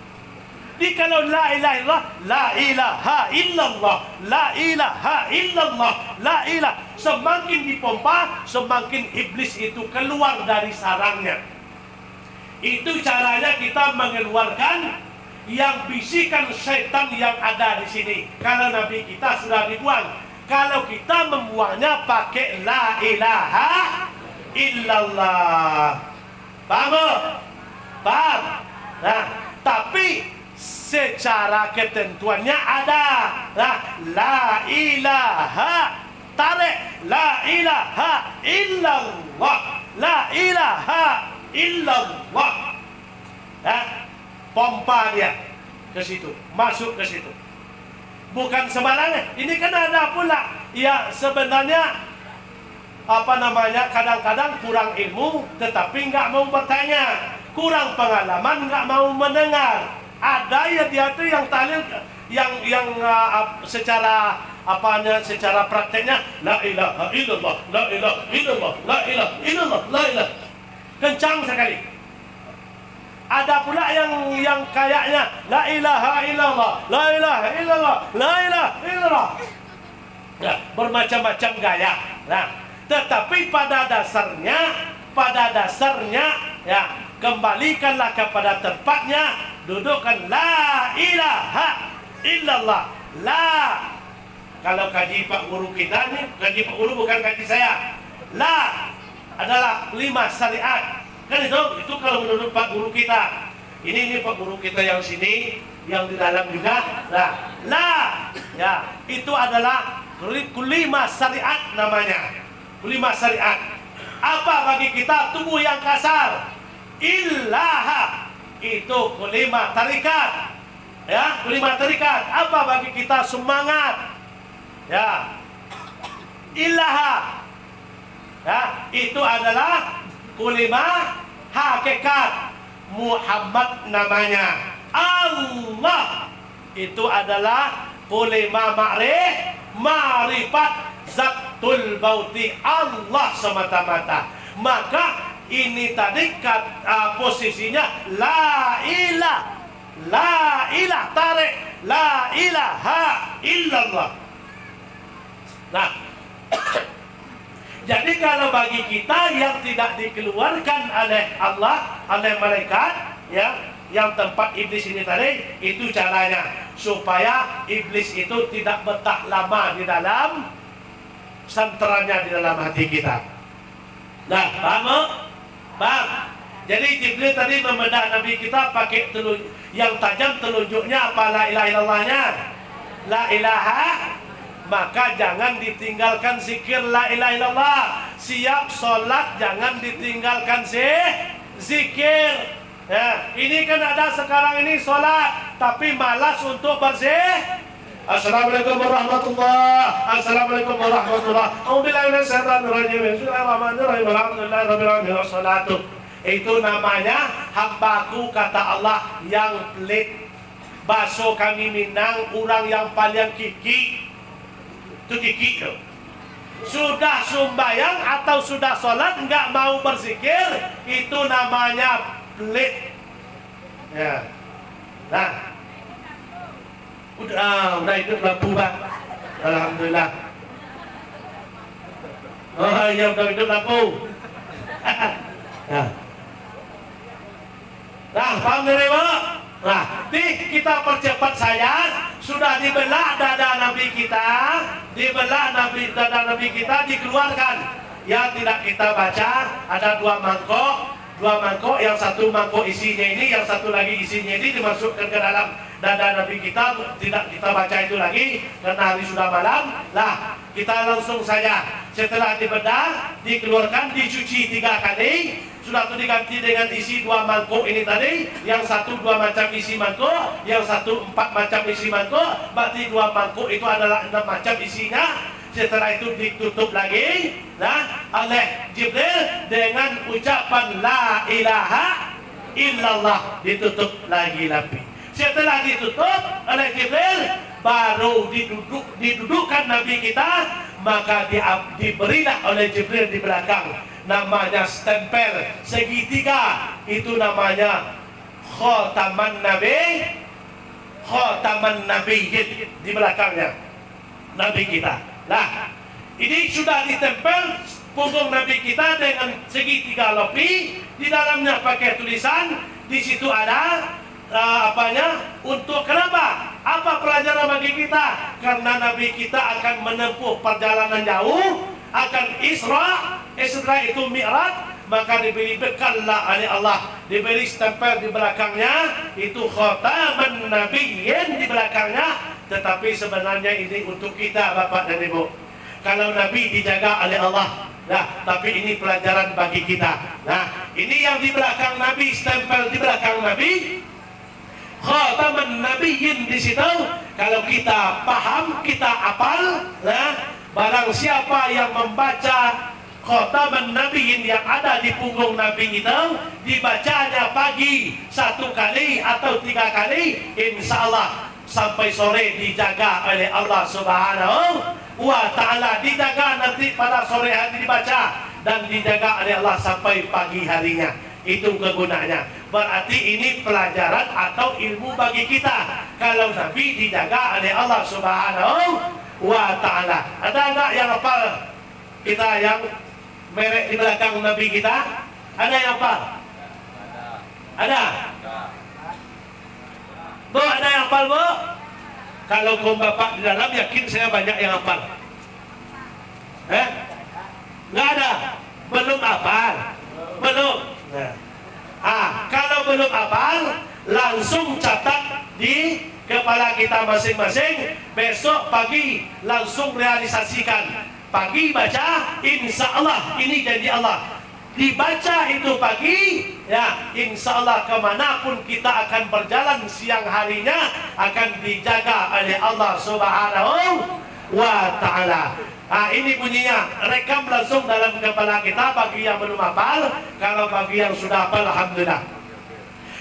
Jadi kalau la ilaha illallah, la ilaha illallah, la ilaha illallah, la ilaha, semakin dipompa, semakin iblis itu keluar dari sarangnya. Itu caranya kita mengeluarkan yang bisikan setan yang ada di sini. Kalau Nabi kita sudah dibuang, kalau kita membuangnya pakai la ilaha illallah. Paham? Nah, tapi secara ketentuannya ada. Nah, la ilaha, tarik, la ilaha illallah, la ilaha illallah. Nah, pompa dia. ke situ, masuk ke situ. Bukan sembarangan. Ini kan ada pula ya sebenarnya kadang-kadang kurang ilmu tetapi nggak mau bertanya, kurang pengalaman nggak mau mendengar. Ada ya dia tuh yang tahlil yang secara secara prakteknya la ilaha illallah, la ilaha illallah, la ilaha illallah, la ilaha, kencang sekali. Ada pula yang kayaknya la ilaha illallah, la ilaha illallah, la ilaha illallah. Nah, bermacam-macam gaya. Nah, tetapi pada dasarnya ya, kembalikanlah kepada tempatnya, dudukkan la ilaha illallah. La, kalau kaji Pak Guru kita nih, kaji Pak Guru bukan kaji saya. La adalah 5 syariat. Kan itu kalau menurut Pak Guru kita. Ini Pak Guru kita yang sini, yang di dalam juga. Nah, la ya, itu adalah 5 syariat namanya. 5 syariat. Apa bagi kita tubuh yang kasar? Ilaha, itu 5 tarikat. Ya, 5 tarikat. Apa bagi kita semangat? Ya. Ilaha. Ya, itu adalah 5 hakikat. Muhammad namanya. Allah itu adalah 5 ma'rifat zatul bauti, Allah semata-mata. Maka ini tadi posisinya la ilah tarik la ilaha illallah. Nah, jadi kalau bagi kita yang tidak dikeluarkan oleh Allah, oleh malaikat, ya, yang tempat iblis ini tadi, itu caranya supaya iblis itu tidak betah lama di dalam santerannya, di dalam hati kita. Nah, paham? Paham? Jadi Jibril tadi membedah Nabi kita pakai yang tajam, telunjuknya apa? La ilaha illallahnya. La ilaha. Maka jangan ditinggalkan zikir la ilaha illallah. Siap sholat jangan ditinggalkan zikir. Ya, ini kan ada sekarang ini sholat tapi malas untuk bersih. Assalamualaikum warahmatullah. Assalamualaikum warahmatullah. Bismillahirrahmanirrahim. Alhamdulillahirabbil alamin. Wassalatu. Itu namanya hambaku kata Allah yang pelit. Baso kami Minang, orang yang paling kiki. Itu kiki tuh. Sudah sembahyang atau sudah sholat nggak mau berzikir, itu namanya pelit. Ya. Nah, udah hidup lampu Pak. Alhamdulillah. Oh iya, udah hidup lampu. Nah, paham dari Pak? Nah, kita percepat saya. Sudah dibelah dada Nabi kita, dada Nabi kita dikeluarkan. Yang tidak kita baca ada 2 mangkok, yang satu mangkok isinya ini, yang satu lagi isinya ini dimasukkan ke dalam dada Nabi kita. Tidak kita baca itu lagi karena hari sudah malam. Lah, kita langsung saja setelah dibedah, dikeluarkan, dicuci 3 kali. Sudah itu diganti dengan isi 2 mangkok ini tadi. Yang satu 2 macam isi mangkok, yang satu 4 macam isi mangkok. Berarti 2 mangkok itu adalah 6 macam isinya. Setelah itu ditutup lagi, nah, oleh Jibril dengan ucapan la ilaha illallah, ditutup lagi. Setelah ditutup oleh Jibril, baru didudukkan Nabi kita. Maka diberilah oleh Jibril di belakang namanya stempel segitiga, itu namanya khataman nabiyyin di belakangnya Nabi kita. Nah, ini sudah ditempel punggung Nabi kita dengan segitiga lopi, di dalamnya pakai tulisan, di situ ada untuk kenapa? Apa pelajaran bagi kita? Karena Nabi kita akan menempuh perjalanan jauh, akan Isra itu Mi'raj, maka diberi bekal oleh Allah, diberi stempel di belakangnya, itu khataman nabiyyin di belakangnya. Tetapi sebenarnya ini untuk kita Bapak dan Ibu. Kalau Nabi dijaga oleh Allah, nah, tapi ini pelajaran bagi kita. Nah, ini yang di belakang Nabi, stempel di belakang Nabi. khataman nabiyyin di situ. Kalau kita paham, kita apal, nah, barang siapa yang membaca khataman nabiyyin yang ada di punggung Nabi itu, dibacanya pagi 1 kali atau 3 kali, insya Allah sampai sore dijaga oleh Allah Subhanahu wa Ta'ala. Dijaga nanti pada sore hari dibaca dan dijaga oleh Allah sampai pagi harinya. Itu kegunaannya. Berarti ini pelajaran atau ilmu bagi kita. Kalau Nabi dijaga oleh Allah Subhanahu wa Ta'ala. Ada enggak yang hafal kita yang merek di belakang Nabi kita? Ada yang hafal? Ada? Bu, ada yang hafal, Bu? Kalau kaum bapak di dalam, yakin saya banyak yang hafal. Nggak ada? Belum hafal? Belum? Nah, kalau belum hafal, langsung catat di kepala kita masing-masing. Besok pagi langsung realisasikan. Pagi baca, insya Allah ini janji Allah. Dibaca itu pagi, ya insya Allah kemanapun kita akan berjalan siang harinya akan dijaga oleh Allah Subhanahu wa Ta'ala. Nah, ini bunyinya, rekam langsung dalam kepala kita bagi yang belum hafal. Kalau bagi yang sudah hafal, alhamdulillah.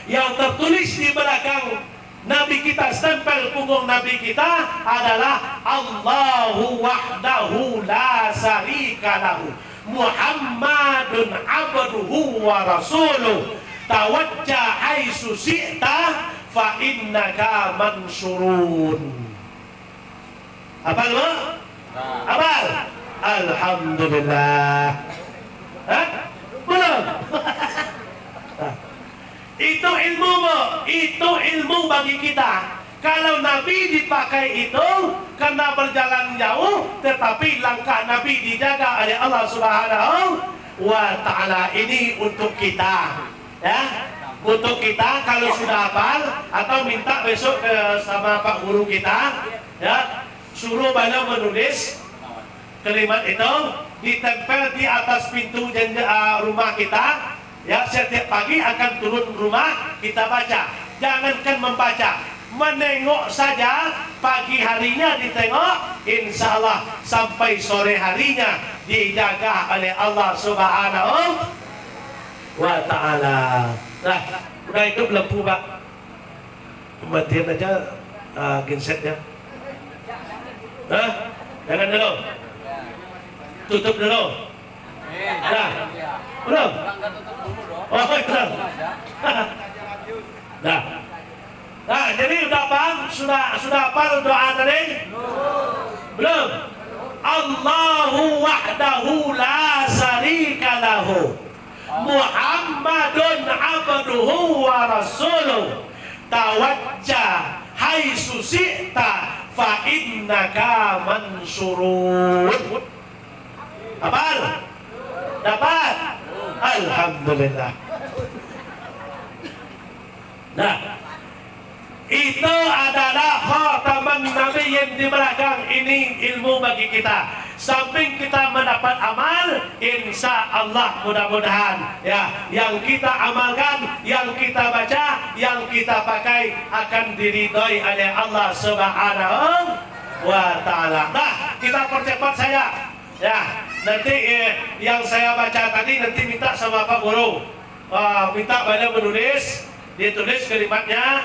Yang tertulis di belakang Nabi kita, stempel punggung Nabi kita adalah Allahu wahdahu la syarika lahu Muhammadun abduhu wa rasuluh tawajjah haitsu syi'ta fa innaka mansurun. Hafal, Bu? Hafal? Alhamdulillah. Belum? Itu ilmu, Bu. Itu ilmu bagi kita. Kalau Nabi dipakai itu karena berjalan jauh, tetapi langkah Nabi dijaga oleh Allah Subhanahu wa Ta'ala. Ini untuk kita, ya. Untuk kita kalau sudah hafal atau minta besok sama Pak Guru kita, ya, suruh beliau menulis kalimat itu, ditempel di atas pintu rumah kita. Ya, setiap pagi akan turun rumah kita baca. Jangankan membaca, menengok saja pagi harinya ditengok, insya Allah sampai sore harinya dijaga oleh Allah Subhanahu wa Ta'ala. Nah, udah itu lampu, Pak. Matiin aja gensetnya. Jangan dulu. Tutup dulu. Nah, belum? Oh, belum. Nah. Nah, jadi udah paham? Sudah hafal doa tadi? Belum? Allahu wahdahu la syarika lahu Muhammadun abduhu wa rasuluh tawajjah haitsu syi'ta fa innaka mansurun. Hafal? Dapat? Alhamdulillah. Nah, itu adalah khataman nabiyyin di belakang. Ini ilmu bagi kita. Samping kita mendapat amal, insya Allah mudah-mudahan ya, yang kita amalkan, yang kita baca, yang kita pakai akan diridhoi oleh Allah Subhanahu wa Ta'ala. Nah, kita percepat saya ya. Nanti yang saya baca tadi nanti minta sama Pak Guru, minta beliau menulis, ditulis kalimatnya.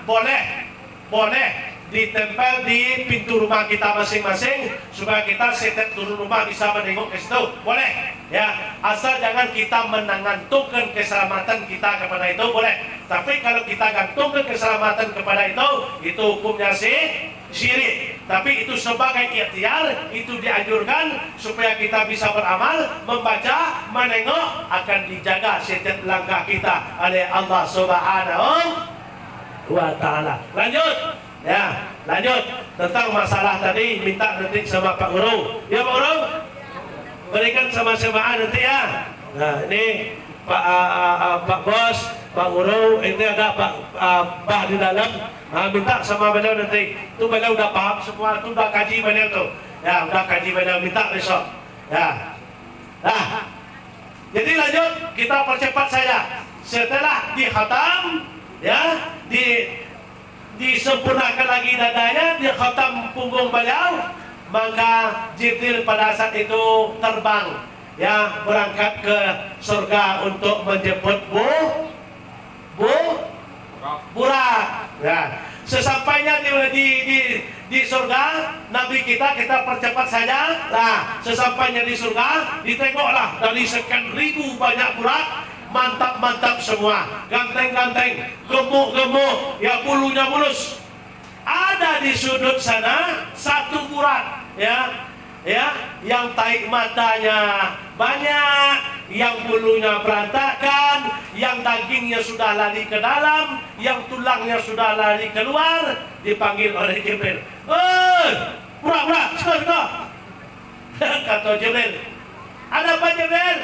Boleh ditempel di pintu rumah kita masing-masing supaya kita setiap turun rumah bisa menengok ke situ. Boleh ya, asal jangan kita menggantungkan keselamatan kita kepada itu, boleh. Tapi kalau kita gantungkan keselamatan kepada itu hukumnya syirik. Tapi itu sebagai ikhtiar, itu dianjurkan supaya kita bisa beramal, membaca, menengok, akan dijaga setiap langkah kita oleh Allah Subhanahu wa Ta'ala. Lanjut tentang masalah tadi, minta nanti sama Pak Guru. Ya Pak Guru, berikan sama-sama nanti ya. Nah, ini Pak Bos, Pak Guru, ini ada Pak Bah di dalam. Minta sama beliau nanti. Itu beliau udah paham semua, itu udah kaji beliau tuh. Ya, udah kaji beliau, minta besok. Ya. Nah, jadi lanjut, kita percepat saja. Setelah dikhatam, ya, disempurnakan lagi dadanya, di khatam punggung beliau, maka Jibril pada saat itu terbang, ya, berangkat ke surga untuk menjemput Burak. Ya. Sesampainya di surga, Nabi kita percepat saja. Nah, sesampainya di surga, ditengoklah dari sekian ribu banyak Burak, mantap semua, ganteng, gemuk, ya, bulunya mulus. Ada di sudut sana satu Burak, ya, yang taik matanya banyak, yang bulunya berantakan, yang dagingnya sudah lari ke dalam, yang tulangnya sudah lari keluar. Dipanggil oleh Jibril, Burak, sekarang. Kata Jibril, ada apa Jibril?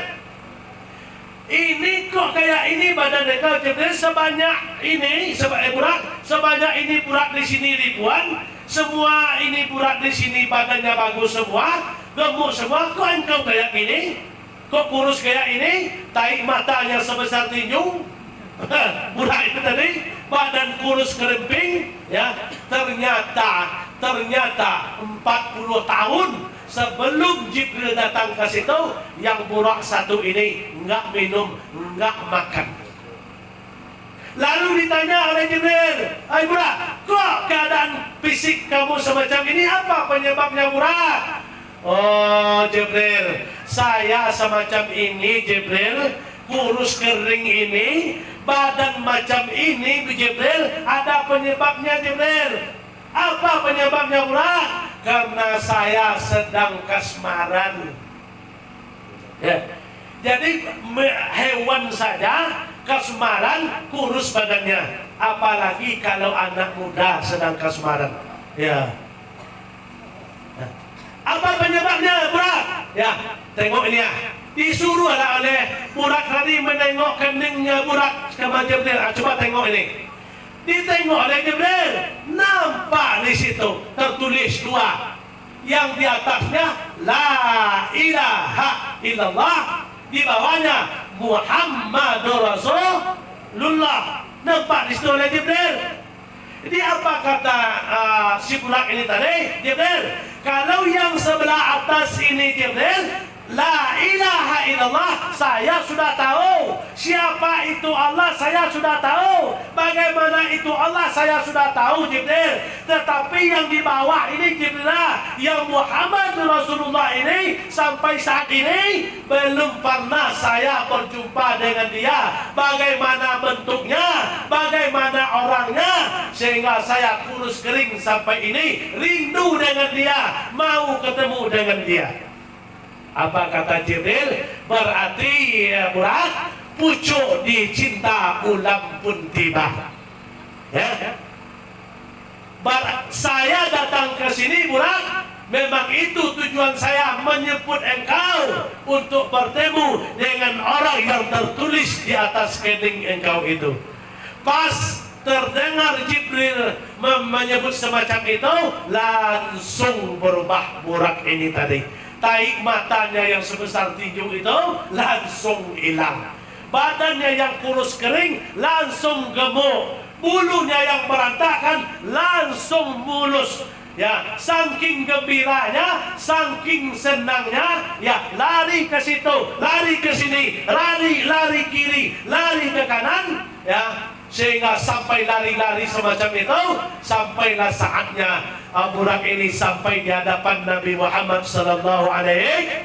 Ini kok kayak ini badan engkau Jibril, sebanyak ini Burak, sebanyak ini Burak di sini ribuan, semua ini Burak di sini badannya bagus semua, gemuk semua, kok engkau kayak ini? Kok kurus kayak ini? Taik matanya sebesar tinju. Burak itu tadi badan kurus keremping, ya. Ternyata 40 tahun sebelum Jibril datang ke situ, yang Burak satu ini enggak minum, enggak makan. Lalu ditanya oleh Jibril, "Hai Burak, kok keadaan fisik kamu semacam ini? Apa penyebabnya Burak?" "Oh Jibril, saya semacam ini Jibril, kurus kering ini, badan macam ini Jibril, ada penyebabnya Jibril." "Apa penyebabnya Burak?" "Karena saya sedang kasmaran." Ya. Jadi hewan saja kasmaran kurus badannya, apalagi kalau anak muda sedang kasmaran. Ya. Apa penyebabnya Burak? Ya, tengok ini ya. Disuruh oleh Burak tadi menengok keningnya Burak sama Jibril. Coba tengok ini. Ditengok oleh Jibril, nampak di situ tertulis dua. Yang di atasnya La ilaha illallah, di bawahnya Muhammadur Rasulullah. Nampak di situ oleh Jibril. Jadi apa kata si Burak ini tadi? Jibril, kalau yang sebelah atas ini Jibril, La ilaha illallah, saya sudah tahu. Siapa itu Allah, saya sudah tahu. Bagaimana itu Allah, saya sudah tahu Jibril. Tetapi yang di bawah ini Jibril, yang Muhammad Rasulullah ini, sampai saat ini belum pernah saya berjumpa dengan dia. Bagaimana bentuknya, bagaimana orangnya, sehingga saya kurus kering sampai ini, rindu dengan dia, mau ketemu dengan dia. Apa kata Jibril? Berarti ya Burak, pucuk dicinta ulam pun tiba. Ya. Saya datang ke sini Burak, memang itu tujuan saya, menyebut engkau untuk bertemu dengan orang yang tertulis di atas kening engkau itu. Pas terdengar Jibril menyebut semacam itu, langsung berubah Burak ini tadi. Taik matanya yang sebesar tinju itu langsung hilang. Badannya yang kurus kering langsung gemuk. Bulunya yang berantakan langsung mulus. Ya, saking gembiranya, saking senangnya, ya, lari ke situ, lari ke sini, lari kiri, lari ke kanan, ya, sehingga sampai lari-lari semacam itu, sampailah saatnya Burak ini sampai di hadapan Nabi Muhammad sallallahu alaihi